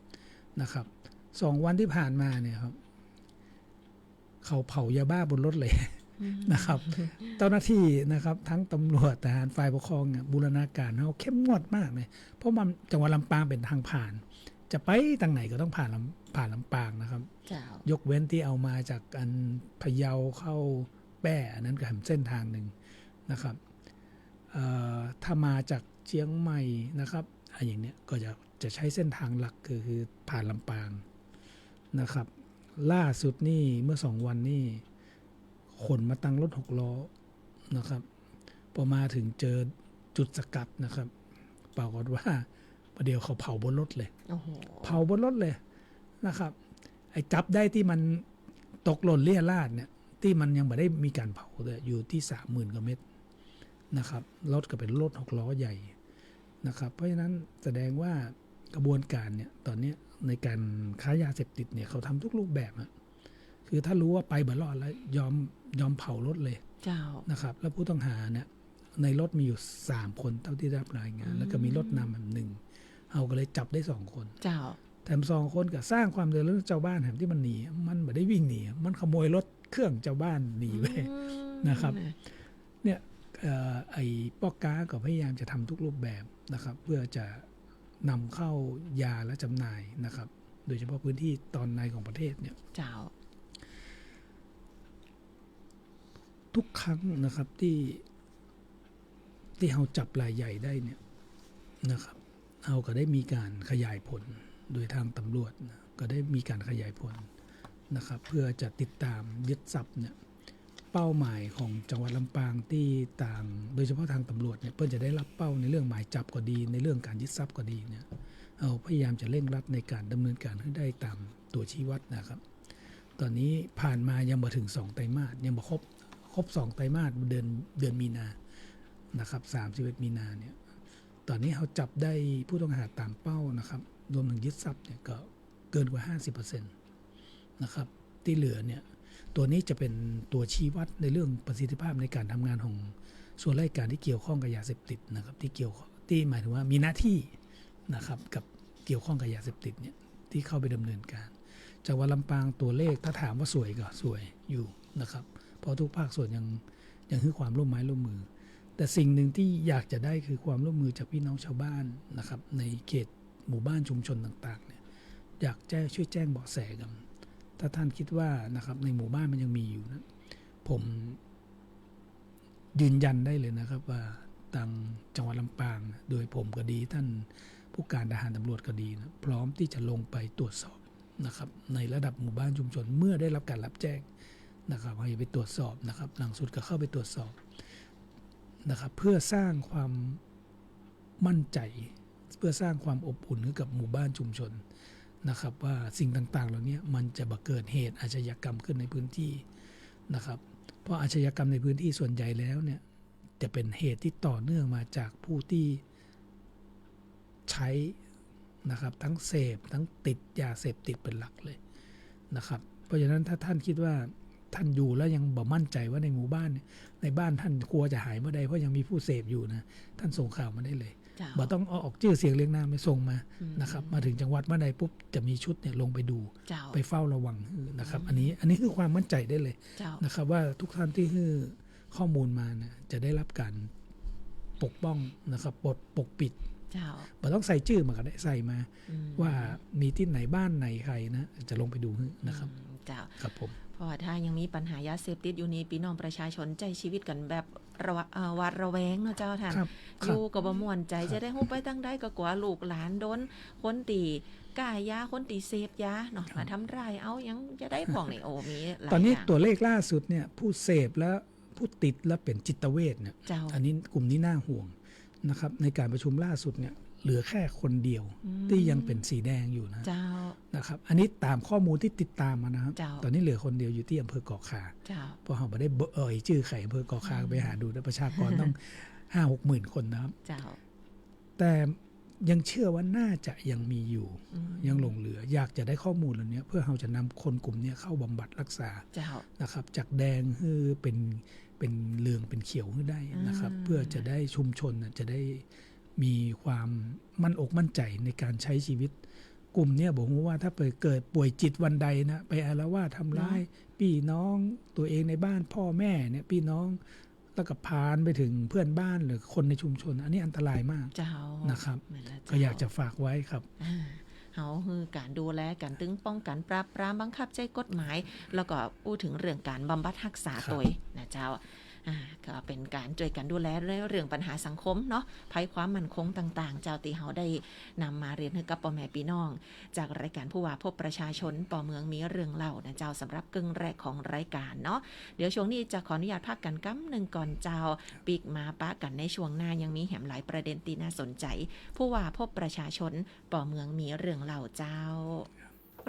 [SPEAKER 1] นะครับ2 วันที่ผ่านมาเนี่ยครับเขาเผายาบ้าบนรถเลยนะครับเจ้าหน้าที่นะครับทั้งตำรวจทหารฝ่ายปกครองเนี่ยบูรณาการเขาเข้มงวดมากเลยเพราะมันจังหวัดลำปางเป็นทางผ่านจะไปทางไหนก็ต้องผ่านลำปางนะครับยกเว้นที่เอามาจากอันพะเยาเข้าแป้อันนั้นก็เส้นทางหนึ่งนะครับถ้ามาจากเชียงใหม่นะครับอย่างเนี้ยก็จะใช้เส้นทางหลักคือผ่านลำปางนะครับล่าสุดนี่เมื่อ2 วันนี่ขนมาตั้งรถ6 ล้อนะครับพอมาถึงเจอจุดสกัดนะครับปรากฏว่าประเดี๋ยวเขาเผาบนรถเลยเผาบนรถเลยนะครับไอ้จับได้ที่มันตกหล่นเลี่ยราดเนี่ยที่มันยังไม่ได้มีการเผาเลยอยู่ที่ 30,000 กว่าเม็ดนะครับรถก็เป็นรถ6 ล้อใหญ่นะครับเพราะฉะนั้นแสดงว่ากระบวนการเนี่ยตอนนี้ในการค้ายาเสพติดเนี่ยเขาทำทุกรูปแบบอะคือถ้ารู้ว่าไปบ่รอดแล้วยอมเผารถเลยนะครับแล้วผู้ต้องหาเนี่ยในรถมีอยู่3 คนเท่าที่ได้รับรายงานแล้วก็มีรถนำแบบ1เอาก็เลยจับได้2 คนแถม2 คนก็สร้างความเดือดร้อนเจ้าบ้านแถมที่มันหนีมันไม่ได้วิ่งหนีมันขโมยรถเครื่องเจ้าบ้านหนีไปนะครับเนี่ยไอ้ป้อกาก็พยายามจะทำทุกรูปแบบนะครับเพื่อจะนำเข้ายาและจำหน่ายนะครับโดยเฉพาะพื้นที่ตอนในของประเทศเนี่ย ทุกครั้งนะครับที่เราจับรายใหญ่ได้เนี่ยนะครับเราก็ได้มีการขยายผลโดยทางตำรวจนะก็ได้มีการขยายผลนะครับเพื่อจะติดตามยึดทรัพย์เนี่ยเป้าหมายของจังหวัดลำปางที่ต่างโดยเฉพาะทางตำรวจเนี่ยเพื่อจะได้รับเป้าในเรื่องหมายจับก็ดีในเรื่องการยึดทรัพย์ก็ดีเนี่ยเราพยายามจะเร่งรัดในการดำเนินการให้ได้ตามตัวชี้วัดนะครับตอนนี้ผ่านมายังมาถึง2ไตรมาสยังบ่ครบ2ไตรมาสเดือนมีนานะครับ31มีนาเนี่ยตอนนี้เขาจับได้ผู้ต้องหาตามเป้านะครับรวมถึงยึดทรัพย์เนี่ยก็เกินกว่า 50% นะครับที่เหลือเนี่ยตัวนี้จะเป็นตัวชี้วัดในเรื่องประสิทธิภาพในการทำงานของส่วนราชการที่เกี่ยวข้องกับยาเสพติดนะครับที่หมายถึงว่ามีหน้าที่นะครับกับเกี่ยวข้องกับยาเสพติดเนี่ยที่เข้าไปดำเนินการจังหวัดลำปางตัวเลขถ้าถามว่าสวยก็สวยอยู่นะครับเพราะทุกภาคส่วนยังให้ความร่วมไม้ร่วมมือแต่สิ่งหนึ่งที่อยากจะได้คือความร่วมมือจากพี่น้องชาวบ้านนะครับในเขตหมู่บ้านชุมชนต่างๆเนี่ยอยากช่วยแจ้งเบาะแสกันถ้าท่านคิดว่านะครับในหมู่บ้านมันยังมีอยู่นะผมยืนยันได้เลยนะครับว่าทางจังหวัดลำปางโดยผมก็ดีท่านผู้การทหารตำรวจก็ดีนะพร้อมที่จะลงไปตรวจสอบนะครับในระดับหมู่บ้านชุมชนเมื่อได้รับการรับแจ้งนะครับให้ไปตรวจสอบนะครับหลังสุดก็เข้าไปตรวจสอบนะครับเพื่อสร้างความมั่นใจเพื่อสร้างความอบอุ่นให้กับหมู่บ้านชุมชนนะครับว่าสิ่งต่างๆเหล่านี้มันจะเกิดเหตุอาชญากรรมขึ้นในพื้นที่นะครับเพราะอาชญากรรมในพื้นที่ส่วนใหญ่แล้วเนี่ยจะเป็นเหตุที่ต่อเนื่องมาจากผู้ที่ใช้นะครับทั้งเสพทั้งติดยาเสพติดเป็นหลักเลยนะครับเพราะฉะนั้นถ้าท่านคิดว่าท่านอยู่แล้วยังบ่มั่นใจว่าในหมู่บ้านในบ้านท่านกลัวจะหายเมื่อใดเพราะยังมีผู้เสพอยู่นะท่านส่งข่าวมาได้เลยบ่ต้องออกชื่อเสียงเรียงนามไปส่งมานะครับมาถึงจังหวัดเมื่อใดปุ๊บจะมีชุดเนี่ยลงไปดูไปเฝ้าระวังนะครับอันนี้คือความมั่นใจได้เลยนะครับว่าทุกท่านที่ให้ข้อมูลมานะจะได้รับการปกป้องนะครับปกปิดบ่ต้องใส่ชื่อมาก็ได้ใส่มาว่ามีที่ไหนบ้านไหนใครนะจะลงไปดูนะครับครับผม
[SPEAKER 4] เพราะว่าถ้ายังมีปัญหายาเสพติดอยู่นี่พี่น้องประชาชนใจชีวิตกันแบบหวาดระแวงเนาะเจ้าท่านอยู่ก็บ่ม่วนใจจะได้ฮู้ไปตั้งได้ก็กว่าลูกหลานโดนคนตีก้ายาคนตีเสพยาเนาะมาทำร้ายเอายังจะได้ของนี่โอ้มีหลาย
[SPEAKER 1] ตอนนี้ตัวเลขล่าสุดเนี่ยผู้เสพและผู้ติดและเป็นจิตเวชเนี่ยอันนี้กลุ่มนี้น่าห่วงนะครับในการประชุมล่าสุดเนี่ยเหลือแค่คนเดียวที่ยังเป็นสีแดงอยู่นะครับอันนี้ตามข้อมูลที่ติดตามมานะครับตอนนี้เหลือคนเดียวอยู่ที่อำเภอเกาะคาเพราะเขาไม่ได้ชื่อไข่อำเภอเกาะคาไปหาดูประชากรต้อง 5-6 หมื่นคนนะครับแต่ยังเชื่อว่าน่าจะยังมีอยู่ยังหลงเหลืออยากจะได้ข้อมูลเหล่านี้เพื่อเราจะนำคนกลุ่มนี้เข้าบำบัดรักษานะครับจากแดงคือเป็นเหลืองเป็นเขียวขึ้นได้นะครับเพื่อจะได้ชุมชนจะได้มีความมั่นอกมั่นใจในการใช้ชีวิตกลุ่มนี้บอกว่าถ้าเกิดป่วยจิตวันใดนะไปอาละวาดทำร้ายพี่น้องตัวเองในบ้านพ่อแม่เนี่ยพี่น้องแล้วก็พานไปถึงเพื่อนบ้านหรือคนในชุมชนอันนี้อันตรายมากนะครับก็อยากจะฝากไว้ครับ
[SPEAKER 4] เขาคือการดูแลการตึงป้องกันปราบปรามบังคับใช้กฎหมายแล้วก็พูดถึงเรื่องการบำบัดรักษาตัวนะเจ้าก็เป็นการช่วยกันดูแลเรื่องปัญหาสังคมเนาะภัยความมั่นคงต่างๆเจ้าตีเฮาได้นำมาเรียนให้กับพ่อแม่พี่น้องจากรายการผู้ว่าพบประชาชนป่อเมืองมีเรื่องเล่านะเจ้าสำหรับกึ่งแรกของรายการเนาะเดี๋ยวช่วงนี้จะขออนุญาตพักกันกั๊มนึงก่อนเจ้าปีกมาปะกันในช่วงหน้ายังมีแหมหลายประเด็นที่น่าสนใจผู้ว่าพบประชาชนป่อเมืองมีเรื่องเล่าเจ้า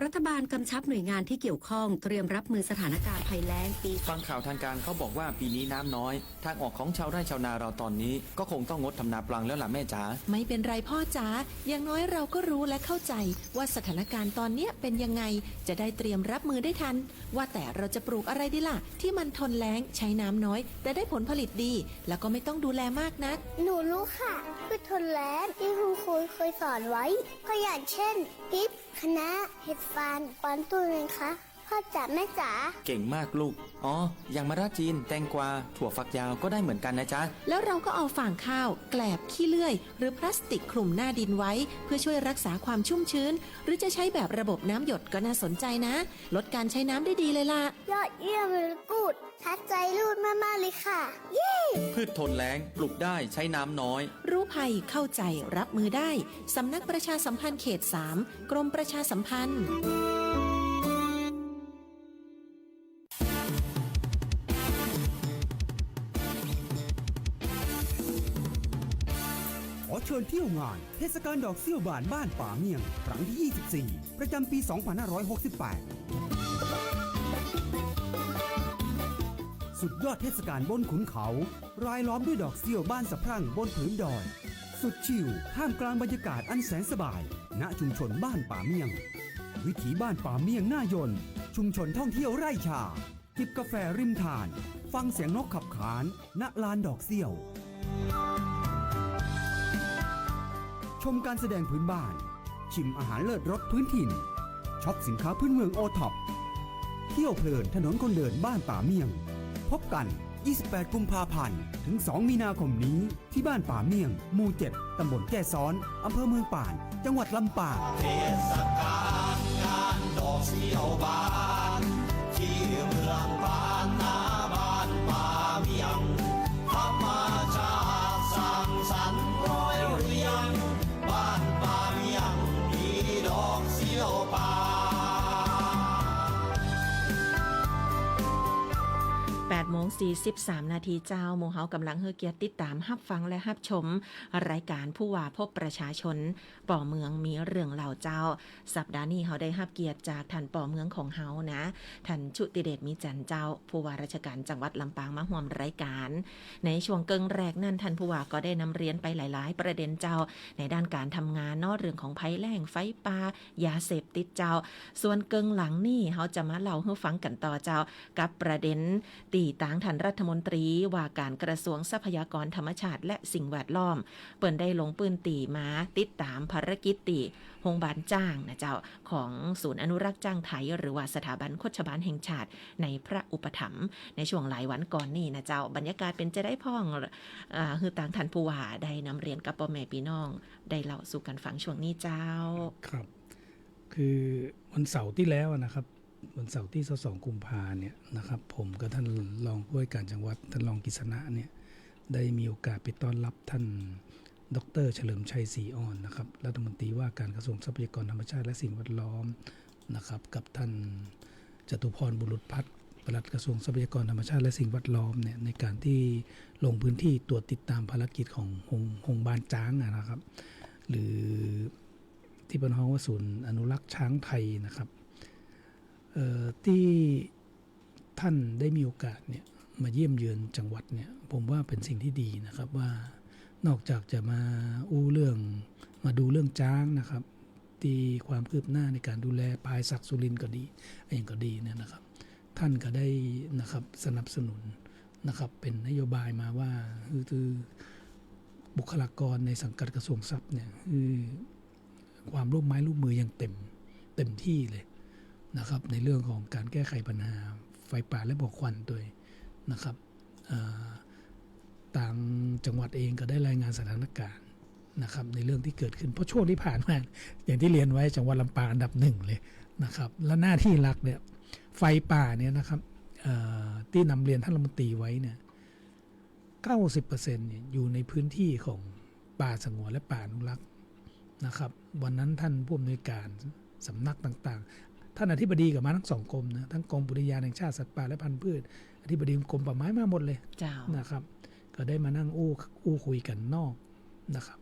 [SPEAKER 6] รัฐบาลกำชับหน่วยงานที่เกี่ยวข้องเตรียมรับมือสถานการณ์ภัยแล้งปี
[SPEAKER 7] ฟังข่าวทางการเขาบอกว่าปีนี้น้ำน้อยทางออกของชาวไร่ชาวนาเราตอนนี้ก็คงต้องงดทำนาปลังแล้วล่ะแม่จ๋า
[SPEAKER 4] ไม่เป็นไรพ่อจ๋าอย่างน้อยเราก็รู้และเข้าใจว่าสถานการณ์ตอนนี้เป็นยังไงจะได้เตรียมรับมือได้ทันว่าแต่เราจะปลูกอะไรดีล่ะที่มันทนแล้งใช้น้ำน้อยแต่ได้ผลผลิตดีแล้วก็ไม่ต้องดูแลมากนัก
[SPEAKER 8] หนูรู้ค่ะพืชทนแล้งที่คุณครูเคยสอนไว้ก็อย่างเช่นพริกคะน้าเห็ดฟางกวางตุ้งเลยค่ะ พ่อจ๋าแม่จ๋า
[SPEAKER 7] เก่งมากลูกอ๋ออย่างมะระจีนแตงกวาถั่วฝักยาวก็ได้เหมือนกันนะจ๊ะ
[SPEAKER 4] แล้วเราก็เอาฟางข้าวแกลบขี้เลื่อยหรือพลาสติกคลุมหน้าดินไว้เพื่อช่วยรักษาความชุ่มชื้นหรือจะใช้แบบระบบน้ำหยดก็น่าสนใจนะลดการใช้น้ำได้ดีเลยล่ะ
[SPEAKER 8] ยอดเยี่ยมเลยกูดทัดใจรูดมากๆเลยค่ะ เย้
[SPEAKER 7] พืชทนแล้งปลูกได้ใช้น้ำน้อย
[SPEAKER 4] รู้ภัยเข้าใจรับมือได้สำนักประชาสัมพันธ์เขต 3 กรมประชาสัมพันธ์
[SPEAKER 9] ขอเชิญเที่ยวงานเทศกาลดอกเซี่ยวบานบ้านป่าเมียงครั้งที่ 24 ประจำปี 2568 สุดยอดเทศกาลบนขุนเขารายล้อมด้วยดอกเซี่ยวบ้านสะพรั่งบนผืนดอยสุดชิลท่ามกลางบรรยากาศอันแสนสบายณชุมชนบ้านป่าเมียงวิถีบ้านป่าเมียงหน้ายนต์ชุมชนท่องเที่ยวไร่ชาจิบกาแฟริมทานฟังเสียงนกขับขานณลานดอกเซี่ยวชมการแสดงพื้นบ้านชิมอาหารเลิศรสพื้นถิ่นช็อปสินค้าพื้นเมืองโอท็อปเที่ยวเพลินถนนคนเดินบ้านป่าเมียงพบกัน28 กุมภาพันธ์ถึง 2 มีนาคมนี้ที่บ้านป่าเมียงหมู่ 7 ตำบลแก่ซ้อนอำเภอเมืองป่าน จังหวัดลำปางเทศกาลงานดอกเซี่ยวบานที่เมืองป่านนาบ้านป่าเมียงธรรมชาติสร้างสรรค์ร้อยเรียงบ้านป่าเมียงมีดอกเซี่ยวบาน
[SPEAKER 4] 8:43 นาทีเจ้าโมเฮากำลังเฮอเกียรติดตามรับฟังและรับชมรายการผู้ว่าพบประชาชนป่อเมืองมีเรื่องเล่าเจ้าสัปดาห์นี้เขาได้รับเกียรติจากท่านป่อเมืองของเฮานะท่านชุติเดชมีจันทร์เจ้าผู้ว่าราชการจังหวัดลำปางมาร่วมรายการในช่วงเกิงแรกนั้นท่านผู้ว่าก็ได้นำเรียนไปหลายๆประเด็นเจ้าในด้านการทำงานเนาะเรื่องของภัยแล้งไฟป่ายาเสพติดเจ้าส่วนเกิงหลังนี่เขาจะมาเล่าให้ฟังกันต่อเจ้ากับประเด็นตีต่างท่านรัฐมนตรีว่าการกระทรวงทรัพยากรธรรมชาติและสิ่งแวดล้อมเปิ่นได้ลงปืนตีมาติดตามภารกิจตีโรงบาลจ้างนะเจ้าของศูนย์อนุรักษ์จ้างไทยหรือว่าสถาบันโฆษบาลแห่งชาติในพระอุปถัมภ์ในช่วงหลายวันก่อนนี่นะเจ้าบรรยากาศเป็นจะได้พ่องคือต่างท่านผู้ว่าได้นำเรียนกับพ่อแม่พี่น้องได้เล่าสู่กันฟังช่วงนี้เจ้า
[SPEAKER 1] ครับคือวันเสาร์ที่แล้วนะครับวันเสาร์ที่22 กุมภาเนี่ยนะครับผมกับท่านรองผู้ว่าการจังหวัดท่านรองกฤษณะเนี่ยได้มีโอกาสไปต้อนรับท่านดร.เฉลิมชัยศรีอ่อนนะครับรัฐมนตรีว่าการกระทรวงทรัพยากรธรรมชาติและสิ่งแวดล้อมนะครับกับท่านจตุพรบุรุษพัฒน์ปลัดกระทรวงทรัพยากรธรรมชาติและสิ่งแวดล้อมเนี่ยในการที่ลงพื้นที่ตรวจติดตามภารกิจของโรงพยาบาลช้างนะครับหรือที่เป็นห้องว่าศูนย์อนุรักษ์ช้างไทยนะครับที่ท่านได้มีโอกาสเนี่ยมาเยี่ยมเยือนจังหวัดเนี่ยผมว่าเป็นสิ่งที่ดีนะครับว่านอกจากจะมามาดูเรื่องช้างนะครับที่ความคืบหน้าในการดูแลพายศักดิ์สุรินทร์ก็ดีอย่างก็ดีเนี่ยนะครับท่านก็ได้นะครับสนับสนุนนะครับเป็นนโยบายมาว่าคือบุคลากรในสังกัดกระทรวงทรัพย์เนี่ยคือความร่วมไม้ร่วมมืออย่างเต็มที่เลยนะครับในเรื่องของการแก้ไขปัญหาไฟป่าและหมอกควันด้วยนะครับต่างจังหวัดเองก็ได้รายงานสถานการณ์นะครับในเรื่องที่เกิดขึ้นเพราะช่วงที่ผ่านมาอย่างที่เรียนไว้จังหวัดลำปางอันดับ1เลยนะครับและหน้าที่หลักเนี่ยไฟป่าเนี่ยนะครับที่นำเรียนท่านรัฐมนตรีไว้เนี่ย 90% เนี่ยอยู่ในพื้นที่ของป่าสงวนและป่าอนุรักษ์นะครับวันนั้นท่านผู้อำนวยการสำนักต่างๆท่านอธิบดีกับมาทั้ง2กรมนะทั้งกรมอุทยานแห่งชาติสัตว์ป่าและพันธุ์พืชอธิบดีกรมป่าไม้มาหมดเลยนะครับก็ได้มานั่งอู้คุยกันนอกนะครับ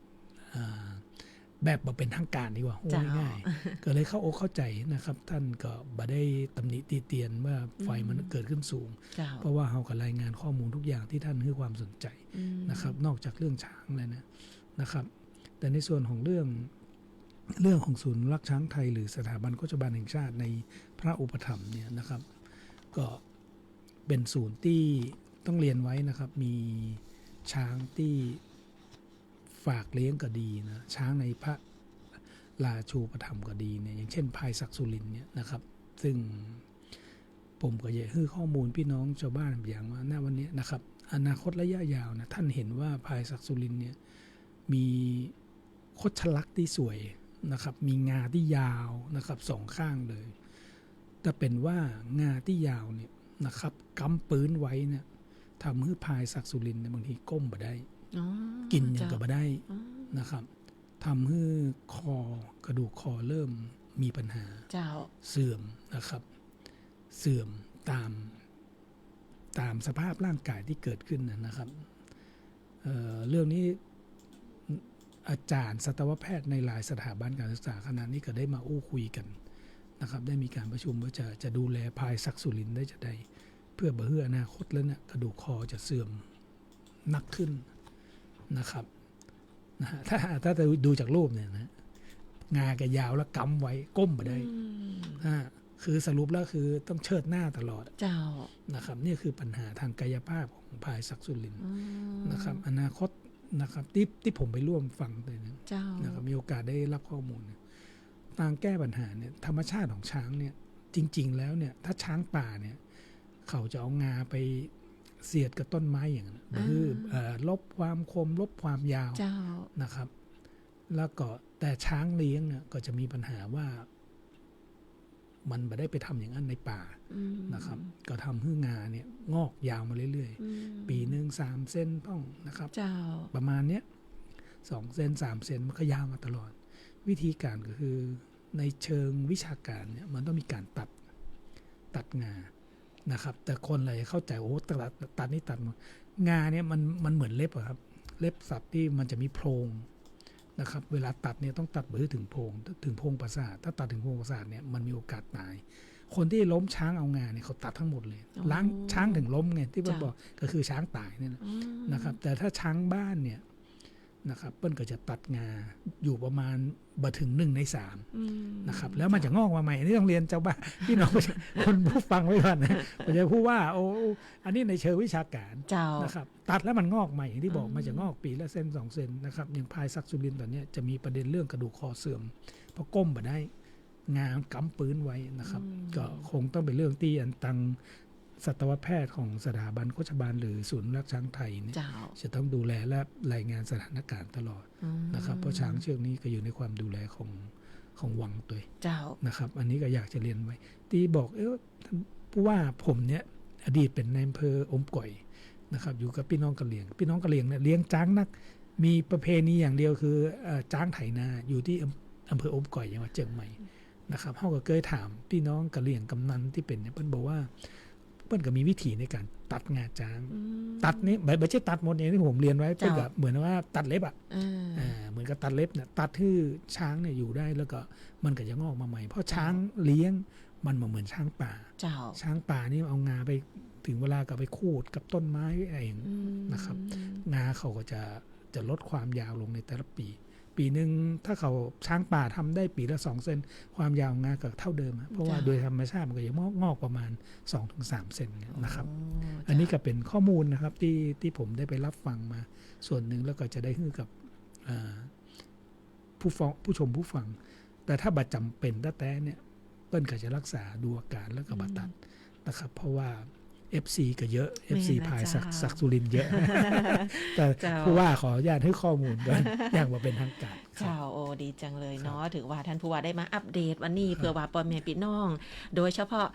[SPEAKER 1] แบบเป็นทางการดีกว่าง่ายๆก็เลยเข้าใจนะครับท่านก็บ่ได้ตำหนิตีเตียนว่าไฟมันเกิดขึ้นสูงเพราะว่าเฮาก็รายงานข้อมูลทุกอย่างที่ท่านให้ความสนใจนะครับนอกจากเรื่องช้างเลยนะครับแต่ในส่วนของเรื่องของศูนย์รักช้างไทยหรือสถาบันโฆษบาลแห่งชาติในพระอุปถัมภ์เนี่ยนะครับก็เป็นศูนย์ที่ต้องเรียนไว้นะครับมีช้างที่ฝากเลี้ยงก็ดีนะช้างในพระราชูปถัมภ์ก็ดีเนี่ยอย่างเช่นพายศักดิ์สุรินทร์เนี่ยนะครับซึ่ง ผมก็อยากให้ข้อมูลพี่น้องชาวบ้านอย่างว่าณวันนี้นะครับอนาคตระยะยาวนะท่านเห็นว่าพายศักดิ์สุรินทร์เนี่ยมีคดชลักษณ์ที่สวยนะครับมีงาที่ยาวนะครับสองข้างเลยแต่เป็นว่างาที่ยาวเนี่ยนะครับกำปืนไว้เนี่ยทำให้พายศักดิ์สุรินทร์เนี่ยบางทีก้มบ่ได้กินอย่างก็บ่ได้นะครับทำให้กระดูกคอเริ่มมีปัญหาเสื่อมนะครับเสื่อมตามสภาพร่างกายที่เกิดขึ้นนะครับ เรื่องนี้อาจารย์สัตวแพทย์ในหลายสถาบันการศึกษาขณะนี้ก็ได้มาคุยกันนะครับได้มีการประชุมว่าจะดูแลพายศักดิ์สุรินทร์ได้จะได้เพื่อเพื่ออนาคตแล้วเนี่ยกระดูกคอจะเสื่อมหนักขึ้นนะครับนะฮะถ้าดูจากรูปเนี่ยนะงาแกยาวแล้วกำไว้ก้มไปได้คือสรุปแล้วคือต้องเชิดหน้าตลอดนะครับนี่คือปัญหาทางกายภาพของพายศักดิ์สุรินทร์นะครับอนาคตนะครับที่ผมไปร่วมฟังเลยนะครับมีโอกาสได้รับข้อมูลทางแก้ปัญหาเนี่ยธรรมชาติของช้างเนี่ยจริงๆแล้วเนี่ยถ้าช้างป่าเนี่ยเขาจะเอางาไปเสียดกับต้นไม้อย่างนั้นคือลบความคมลบความยาวนะครับแล้วก็แต่ช้างเลี้ยงเนี่ยก็จะมีปัญหาว่ามันไม่ได้ไปทำอย่างนั้นในป่านะครับก็ทำให้งาเนี่ยงอกยาวมาเรื่อยๆปีนึง3 เซนป้องนะครับประมาณเนี้ย2 เซน3 เซนมันก็ยาวมาตลอดวิธีการก็คือในเชิงวิชาการเนี่ยมันต้องมีการตัดงานะครับแต่คนเลยเข้าใจโอ้ตัดนี่ตัดงาเนี่ยมันเหมือนเล็บอะครับเล็บสัตว์ที่มันจะมีโพรงนะครับเวลาตัดเนี่ยต้องตัดไปถึงโพรงประสาทถ้าตัดถึงโพรงประสาทเนี่ยมันมีโอกาสตายคนที่ล้มช้างเอางาเนี่ยเขาตัดทั้งหมดเลยล้างช้างถึงล้มไงที่เปิ้ลบอกก็คือช้างตายเนี่ยนะครับแต่ถ้าช้างบ้านเนี่ยนะครับเปิ้ลก็จะตัดงาอยู่ประมาณบ่ถึง1 ใน 3นะครับแล้วมันจะงอกมาใหม่นี่ต้องเรียนเจ้าบ้านพี่น้องคนผู้ฟังไว้ก่อนนะผมจะพูดว่าโอ้อันนี้ในเชิงวิชาการนะครับตัดแล้วมันงอกใหม่อย่างที่บอกมันจะงอกปีละ1-2 เซนนะครับอย่างพายศักดิ์สุรินทร์ตอนนี้จะมีประเด็นเรื่องกระดูกคอเสื่อมเพราะก้มบ่ได้งากำปืนไว้นะครับก็คงต้องเป็นเรื่องที่อันตังสัตวแพทย์ของสถาบันโฆษบาลหรือศูนย์รักช้างไทยเนี่ยจะต้องดูแลและรายงานสถานการณ์ตลอดนะครับเพราะช้างเชือกนี้ก็อยู่ในความดูแลของวังตัวนะครับอันนี้ก็อยากจะเรียนไว้ที่บอกผู้ว่าผมเนี่ยอดีตเป็นนายอำเภออมก่อยนะครับอยู่กับพี่น้องกะเหรี่ยงเนี่ยเลี้ยงช้างนักมีประเพณีอย่างเดียวคือช้างไถนาอยู่ที่อำเภออมก่อยจังหวัดเชียงใหม่นะครับเขาก็เคยถามพี่น้องกะเหรี่ยงกำนันที่เป็นเนี่ยเพิ่นบอกว่าเปิ้ลก็มีวิธีในการตัดงาช้างตัดนี่ไม่ใช่ตัดหมดอย่างที่ผมเรียนไว้เปิ้ลก็เหมือนว่าตัดเล็บเหมือนกับตัดเล็บเนี่ยตัดให้ช้างเนี่ยอยู่ได้แล้วก็มันก็จะงอกมาใหม่เพราะช้างเลี้ยงมันเหมือนช้างป่าช้างป่านี่เอางาไปถึงเวลาก็ไปคูดกับต้นไม้เองนะครับงาเขาก็จะลดความยาวลงในแต่ละปีนึงถ้าเขาช้างป่าทำได้ปีละ2 เซนความยาวงาก็เท่าเดิมเพราะว่าโดยธรรมชาติมันก็จะงอกประมาณ 2-3 เซนนะครับอันนี้ก็เป็นข้อมูลนะครับที่ผมได้ไปรับฟังมาส่วนหนึ่งแล้วก็จะได้ให้กับผู้ชมผู้ฟังแต่ถ้าบัดจำเป็นแต่เนี่ยเปิ้ลก็จะรักษาดูอาการแล้วก็บัดตัดนะครับเพราะว่าFC ก็เยอะ FC พายศักดิ์สุรินทร์เยอะแต่ผู้ว่าขออนุญาตให้ข้อมูลกันอย่างว่าเป็นทางการ
[SPEAKER 4] โอ้ดีจังเลยเนาะถือว่าท่านผู้ว่าได้มาอัปเดตวันนี้เพื่อว่าพ่อแม่พี่น้องโดยเฉพาะ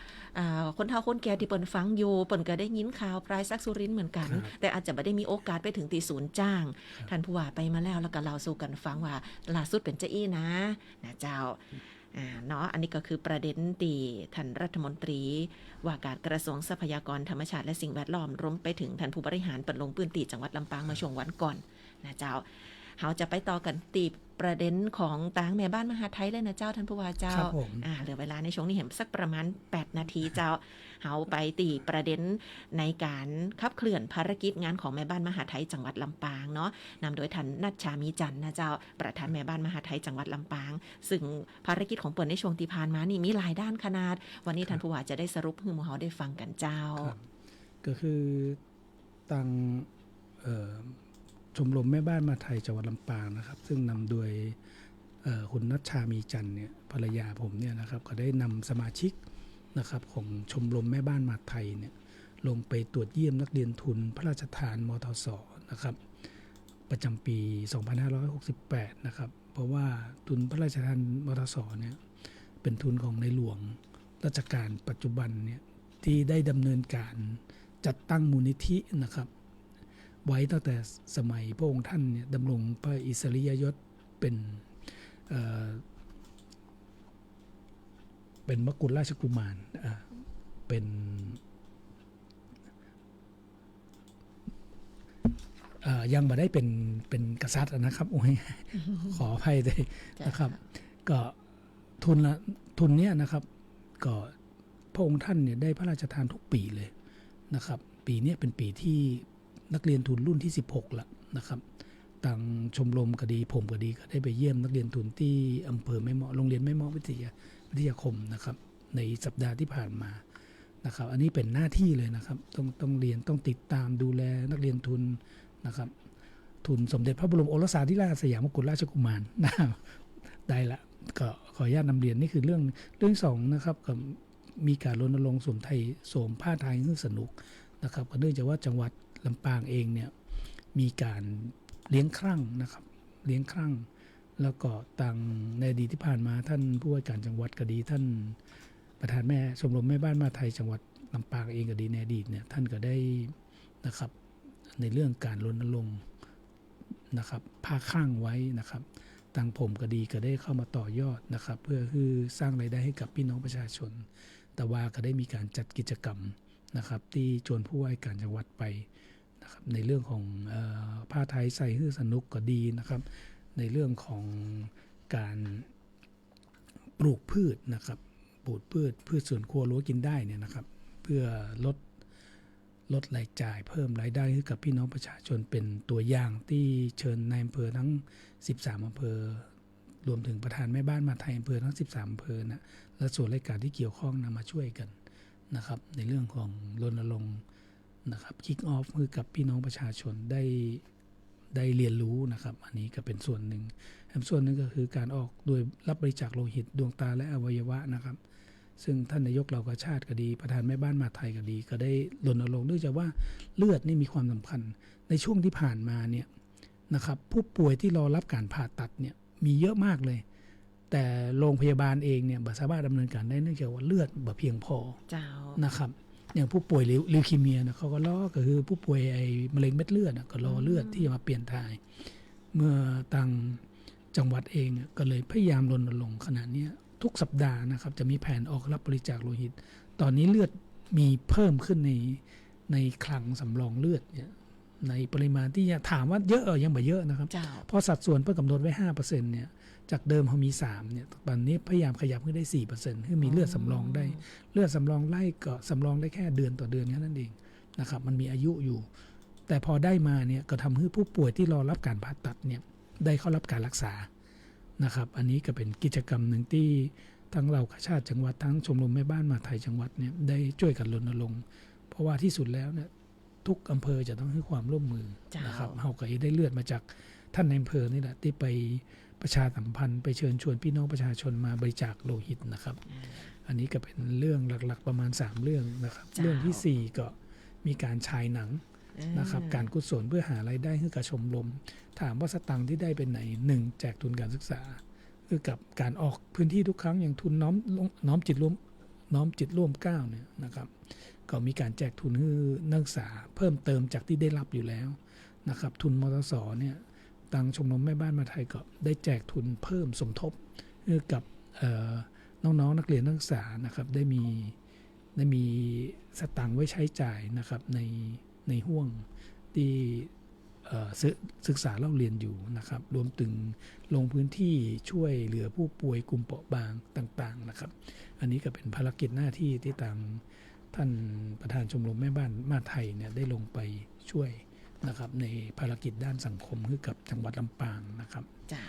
[SPEAKER 4] คนเฒ่าคนแก่ที่เปิ้นฟังอยู่เปิ้นก็ได้ยินข่าวพายศักดิ์สุรินทร์เหมือนกันแต่อาจจะไม่ได้มีโอกาสไปถึงที่ศูนย์จ้างท่านผู้ว่าไปมาแล้วก็เล่าสู่กันฟังว่าล่าสุดเป็นจะอี้นะเจ้าเนาะอันนี้ก็คือประเด็นที่ท่านรัฐมนตรีว่าการกระทรวงทรัพยากรธรรมชาติและสิ่งแวดล้อมรวมไปถึงท่านผู้บริหารเปิดลงพื้นที่จังหวัดลำปางมาช่วงวันก่อนนะเจ้าเราจะไปต่อกันตีประเด็นของต่างแม่บ้านมหาไทยเลยนะเจ้าท่านผู้ว่าเจ้าเหลือเวลาในช่วงนี้เห็นสักประมาณ8 นาทีเจ้าเราไปตีประเด็นในการขับเคลื่อนภารกิจงานของแม่บ้านมหาไทยจังหวัดลำปางเนาะนำโดยท่านนัชชามีจันทร์นะเจ้าประธานแม่บ้านมหาไทยจังหวัดลำปางซึ่งภารกิจของเปิดในช่วงที่ผ่านมานี่มีหลายด้านขนาดวันนี้ท่านผู้ว่าจะได้สรุปให้หมู่เฮาได้ฟังกันเจ้า
[SPEAKER 1] ก็คือตั้งชมรมแม่บ้านมหาไทยจังหวัดลำปางนะครับซึ่งนำโดยคุณนัชชามีจันทร์เนี่ยภรรยาผมเนี่ยนะครับก็ได้นำสมาชิก นะครับของชมรมแม่บ้านมหาดไทยเนี่ยลงไปตรวจเยี่ยมนักเรียนทุนพระราชทานมทส.นะครับประจำปี 2568 นะครับเพราะว่าทุนพระราชทานมทส.เนี่ยเป็นทุนของในหลวงรัชกาลปัจจุบันเนี่ยที่ได้ดำเนินการจัดตั้งมูลนิธินะครับไว้ตั้งแต่สมัยพระองค์ท่านเนี่ยดำรงพระอิสริยยศเป็นมกุฎราชกุมารเป็นยังไม่ได้เป็นกษัตริย์นะครับโอ้ยขออภัยด้วยนะครับก็ทุนเนี้ยนะครับก็พระองค์ท่านเนี่ยได้พระราชทานทุกปีเลยนะครับปีนี้เป็นปีที่นักเรียนทุนรุ่นที่16ละนะครับทางชมรมก็ดีผมก็ดีก็ได้ไปเยี่ยมนักเรียนทุนที่อำเภอแม่เมาะโรงเรียนแม่เมาะวิทยาคมนะครับในสัปดาห์ที่ผ่านมานะครับอันนี้เป็นหน้าที่เลยนะครับต้องเรียนต้องติดตามดูแลนักเรียนทุนนะครับทุนสมเด็จพระบรมโอรสาธิราชสยามกุฎราชกุมารนะครับได้ละก็ขออนุญาตนำเรียนนี่คือเรื่องสองนะครับกับมีการรณรงค์สวมผ้าไทยให้สนุกนะครับเนื่องจากว่าจังหวัดลำปางเองเนี่ยมีการเลี้ยงครั่งนะครับเลี้ยงครั่งแล้วก็ต่างในอดีตที่ผ่านมาท่านผู้ว่าการจังหวัดก็ดีท่านประธานชมรมแม่บ้านมหาดไทยจังหวัดลำปางเองก็ดีในอดีตเนี่ยท่านก็ได้นะครับในเรื่องการรณรงค์นะครับผ้าครั่งไว้นะครับทางผมก็ดีก็ได้เข้ามาต่อยอดนะครับเพื่อคือสร้างรายได้ให้กับพี่น้องประชาชนแต่ว่าก็ได้มีการจัดกิจกรรมนะครับที่ชวนผู้ว่าการจังหวัดไปนะครับในเรื่องของผ้าไทยใส่ฮื้อสนุกก็ดีนะครับในเรื่องของการปลูกพืชนะครับปลูกพืชสวนครัวรั้วกินได้เนี่ยนะครับเพื่อลดรายจ่ายเพิ่มรายได้ให้กับพี่น้องประชาชนเป็นตัวอย่างที่เชิญนายอำเภอทั้ง13อำเภอรวมถึงประธานแม่บ้านมหาดไทยอำเภอทั้ง13อำเภอนะและส่วนราชการที่เกี่ยวข้องนำมาช่วยกันนะครับในเรื่องของรณรงค์นะครับคิกออฟคือกับพี่น้องประชาชนได้เรียนรู้นะครับอันนี้ก็เป็นส่วนหนึ่งส่วนหนึ่งก็คือการออกโดยรับบริจาคโลหิตดวงตาและอวัยวะนะครับซึ่งท่านนายกเหล่ากาชาติก็ดีประธานแม่บ้านมหาดไทยก็ดีก็ได้รณรงค์เนื่องจากว่าเลือดนี่มีความสำคัญในช่วงที่ผ่านมาเนี่ยนะครับผู้ป่วยที่รอรับการผ่าตัดเนี่ยมีเยอะมากเลยแต่โรงพยาบาลเองเนี่ยบ่สามารถดำเนินการได้เนื่องจากว่าเลือดบ่เพียงพอนะครับอย่างผู้ป่วยลิวคีเมียนะเขาก็รอก็คือผู้ป่วยไอ้มะเร็งเม็ดเลือดก็รอเลือดที่จะมาเปลี่ยนถ่ายเมื่อทางจังหวัดเองก็เลยพยายามรณรงค์ขณะนี้ทุกสัปดาห์นะครับจะมีแผนออกรับบริจาคโลหิตตอนนี้เลือดมีเพิ่มขึ้นในคลังสำรองเลือดเนี่ยในปริมาณที่ถามว่าเยอะยังไม่เยอะนะครับเพราะสัดส่วนเพื่อกำหนดไว้ 5% เนี่ยจากเดิมเขามี3เนี่ยตอนนี้พยายามขยับขึ้นได้ 4% คือมีเลือดสำรองได้เลือดสำรองไล่ก็สำรองได้แค่เดือนต่อเดือนแค่นั้นเองนะครับมันมีอายุอยู่แต่พอได้มาเนี่ยก็ทำให้ผู้ป่วยที่รอรับการผ่าตัดเนี่ยได้เข้ารับการรักษานะครับอันนี้ก็เป็นกิจกรรมหนึ่งที่ทั้งเรากาชาติจังหวัดทั้งชมรมแม่บ้านมหาดไทยจังหวัดเนี่ยได้ช่วยกันรณรงค์เพราะว่าที่สุดแล้วเนี่ยทุกอำเภอจะต้องให้ความร่วมมือนะครับเฮาก็ได้เลือดมาจากท่านในอำเภอนี่แหละที่ไปประชาสัมพันธ์ไปเชิญชวนพี่น้องประชาชนมาบริจาคโลหิตนะครับอันนี้ก็เป็นเรื่องหลักๆประมาณ3เรื่องนะครับเรื่องที่4ก็มีการฉายหนังนะครับการกุศลเพื่อหารายได้ให้กับชมรมถามว่าสตังค์ที่ได้เป็นไหน1แจกทุนการศึกษาคือกับการออกพื้นที่ทุกครั้งอย่างทุนน้อมจิตร่วม9เนี่ยนะครับก็มีการแจกทุนให้นักศึกษาเพิ่มเติมจากที่ได้รับอยู่แล้วนะครับทุนมทสเนี่ยทางชมรมแม่บ้านมหาดไทยก็ได้แจกทุนเพิ่มสมทบให้กับน้องๆนักเรียนนักศึกษานะครับได้มีสตังค์ไว้ใช้จ่ายนะครับในห่วงที่ศึกษาเล่าเรียนอยู่นะครับรวมถึงลงพื้นที่ช่วยเหลือผู้ป่วยกลุ่มเปราะบางต่างๆนะครับอันนี้ก็เป็นภารกิจหน้าที่ที่ทางท่านประธานชมรมแม่บ้านมหาดไทยเนี่ยได้ลงไปช่วยนะครับในภารกิจด้านสังคมให้กับจังหวัดลำปางนะครับ
[SPEAKER 4] เจ้า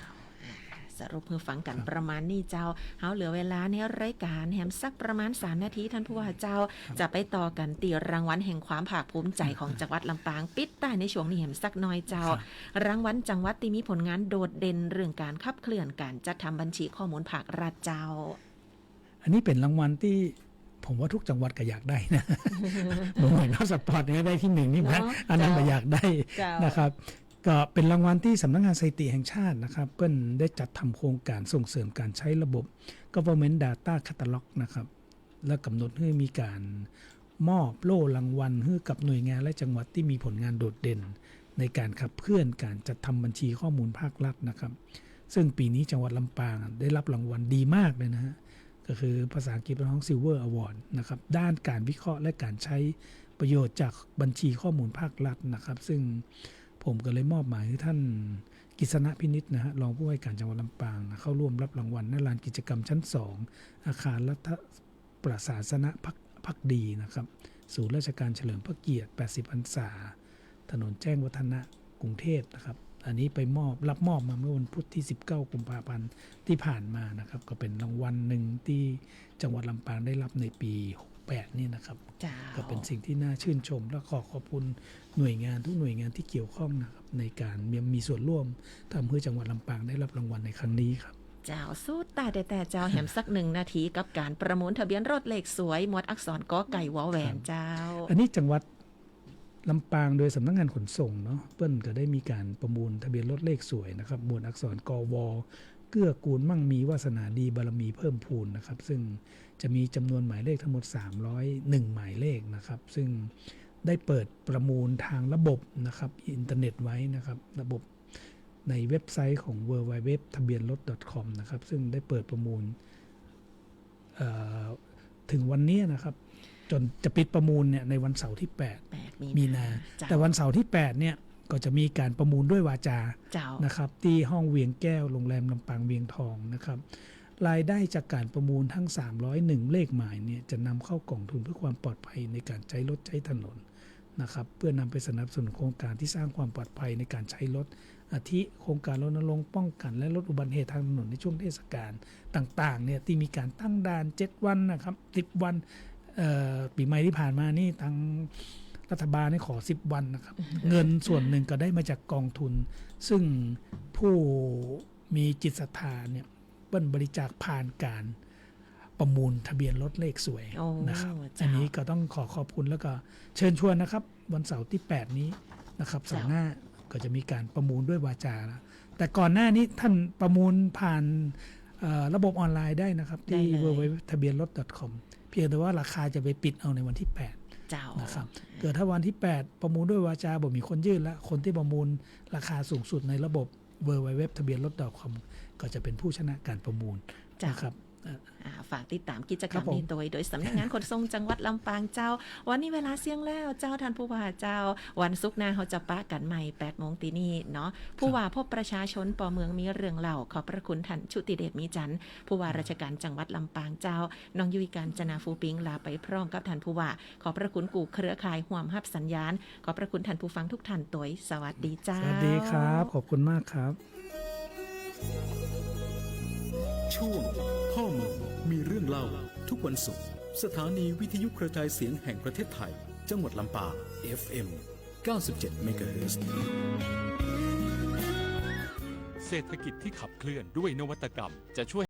[SPEAKER 4] สรุปเพื่อฟังกันประมาณนี้เจ้าเฮาเหลือเวลาในรายการแหมสักประมาณ3นาทีท่านผู้ว่าเจ้าจะไปต่อกันตีรางวัลแห่งความภาคภูมิใจของจังหวัดลำปางปิดใต้ในช่วงนี้แหมสักน้อยเจ้ารางวัลจังหวัดที่มีผลงานโดดเด่นเรื่องการขับเคลื่อนการจัดทำบัญชีข้อมูลภาครัฐเจ้า
[SPEAKER 1] อันนี้เป็นรางวัลที่ผ ผมว่าทุกจังหวัดก็อยากได้นะ เหมือนรถสปอร์ตเนี่ยได้ที่หนึ่งนี่นะอันนั้นก็อยากได้นะครับก็เป็นรางวัลที่สำนักงานสถิติแห่งชาตินะครับเพิ่นได้จัดทำโครงการส่งเสริมการใช้ระบบ Government Data Catalog นะครับและกำหนดให้มีการมอบโล่รางวัลให้กับหน่วยงานและจังหวัดที่มีผลงานโดดเด่นในการขับเคลื่อนการจัดทำบัญชีข้อมูลภาครัฐนะครับซึ่งปีนี้จังหวัดลำปางได้รับรางวัลดีมากเลยนะฮะก็คือภาษาอังกฤษเป็นของ Silver Award นะครับด้านการวิเคราะห์และการใช้ประโยชน์จากบัญชีข้อมูลภาครัฐนะครับซึ่งผมก็เลยมอบหมายให้ท่านกฤษณะพินิจนะฮะรองผู้ว่าการจังหวัดลำปางเข้าร่วมรับรางวัลณลานกิจกรรมชั้น 2 อาคารรัฐประศาสนภักดีนะครับศูนย์ราชการเฉลิมพระเกียรติ 80 พรรษาถนนแจ้งวัฒนะกรุงเทพนะครับอันนี้ไปรับมอบมาเมื่อวันพุธที่ 19 กุมภาพันธ์ที่ผ่านมานะครับก็เป็นรางวัลหนึ่งที่จังหวัดลำปางได้รับในปี 68 นี่นะครับก็เป็นสิ่งที่น่าชื่นชมและขอบคุณหน่วยงานทุกหน่วยงานที่เกี่ยวข้องนะครับในการมีส่วนร่วมทำให้จังหวัดลำปางได้รับรางวัลในครั้งนี้ครับ
[SPEAKER 4] เจ้าสู้ตายแต่เจ้าแหมสัก1 นาทีกับการประมูลทะเบียนรถเลขสวยหมวดอักษรกอไก่วอแหวนเจ้า
[SPEAKER 1] อันนี้จังหวัดลำปางโดยสำนักงานขนส่งเนาะเปิ้นก็ได้มีการประมูลทะเบียนรถเลขสวยนะครับหมวดอักษรกวเกื้อกูลมั่งมีวาสนาดีบารมีเพิ่มพูนนะครับซึ่งจะมีจำนวนหมายเลขทั้งหมด301หมายเลขนะครับซึ่งได้เปิดประมูลทางระบบนะครับอินเทอร์เน็ตไว้นะครับระบบในเว็บไซต์ของ www.ทะเบียนรถ .com นะครับซึ่งได้เปิดประมูลถึงวันนี้นะครับจนจะปิดประมูลเนี่ยในวันเสาร์ที่8มีนาแต่วันเสาร์ที่8เนี่ยก็จะมีการประมูลด้วยวาจานะครับที่ห้องเวียงแก้วโรงแรมลำปางเวียงทองนะครับรายได้จากการประมูลทั้ง301เลขหมายเนี่ยจะนำเข้ากองทุนเพื่อความปลอดภัยในการใช้รถใช้ถนนนะครับเพื่อนำไปสนับสนุนโครงการที่สร้างความปลอดภัยในการใช้รถอาทิโครงการรณรงค์ป้องกันและลดอุบัติเหตุทางถนนในช่วงเทศกาลต่างๆเนี่ยที่มีการตั้งด่าน7วันนะครับ10วันปีใหม่ที่ผ่านมานี่ทางรัฐบาลนี่ขอ10วันนะครับ เงินส่วนหนึ่งก็ได้มาจากกองทุนซึ่งผู้มีจิตศรัทธาเนี่ยเปิ้นบริจาคผ่านการประมูลทะเบียนรถเลขสวยนะครับอันนี้ก็ต้องขอบคุณแล้วก็เชิญชวนนะครับวันเสาร์ที่8นี้นะครับเสาร์หน้าก็จะมีการประมูลด้วยวาจาแล้วแต่ก่อนหน้านี้ท่านประมูลผ่านระบบออนไลน์ได้นะครับที่ www.ทะเบียนรถ .com เพียงแต่ว่าราคาจะไปปิดเอาในวันที่8นะครับเกิดถ้าวันที่8ประมูลด้วยวาจาบ่มีคนยื่นแล้วคนที่ประมูลราคาสูงสุดในระบบ www.ทะเบียนรถ .com ก็จะเป็นผู้ชนะการประมูลนะครับ
[SPEAKER 4] ฝากติดตามกิจกรรมนี้โดยสำนักงานขนส่งจังหวัดลำปางเจ้าวันนี้เวลาเสี่ยงแล้วเจ้าท่านผู้ว่าเจ้าวันศุกร์หน้าเขาจะปะกันใหม่8 โมงตีนี้เนาะผู้ว่าพบประชาชนปอเมืองมีเรื่องเล่าขอบพระคุณท่านชุติเดชมีจันทร์ผู้ว่าราชการจังหวัดลำปางเจ้าน้องยุ้ยการจนาฟูปิงลาไปพร้อมกับท่านผู้ว่าขอบพระคุณกูเครือข่ายห่วมฮับสัญญาณขอบพระคุณท่านผู้ฟังทุกท่านตัวสวัสดีเจ้า
[SPEAKER 1] สวัสดีครับขอบคุณมากครับ
[SPEAKER 5] ช่วงพ่อเมืองมีเรื่องเล่าทุกวันศุกร์สถานีวิทยุกระจายเสียงแห่งประเทศไทยจังหวัดลำปาง FM 97 เมกะเฮิรตซ์
[SPEAKER 10] เศรษฐกิจที่ขับเคลื่อนด้วยนวัตกรรมจะช่วย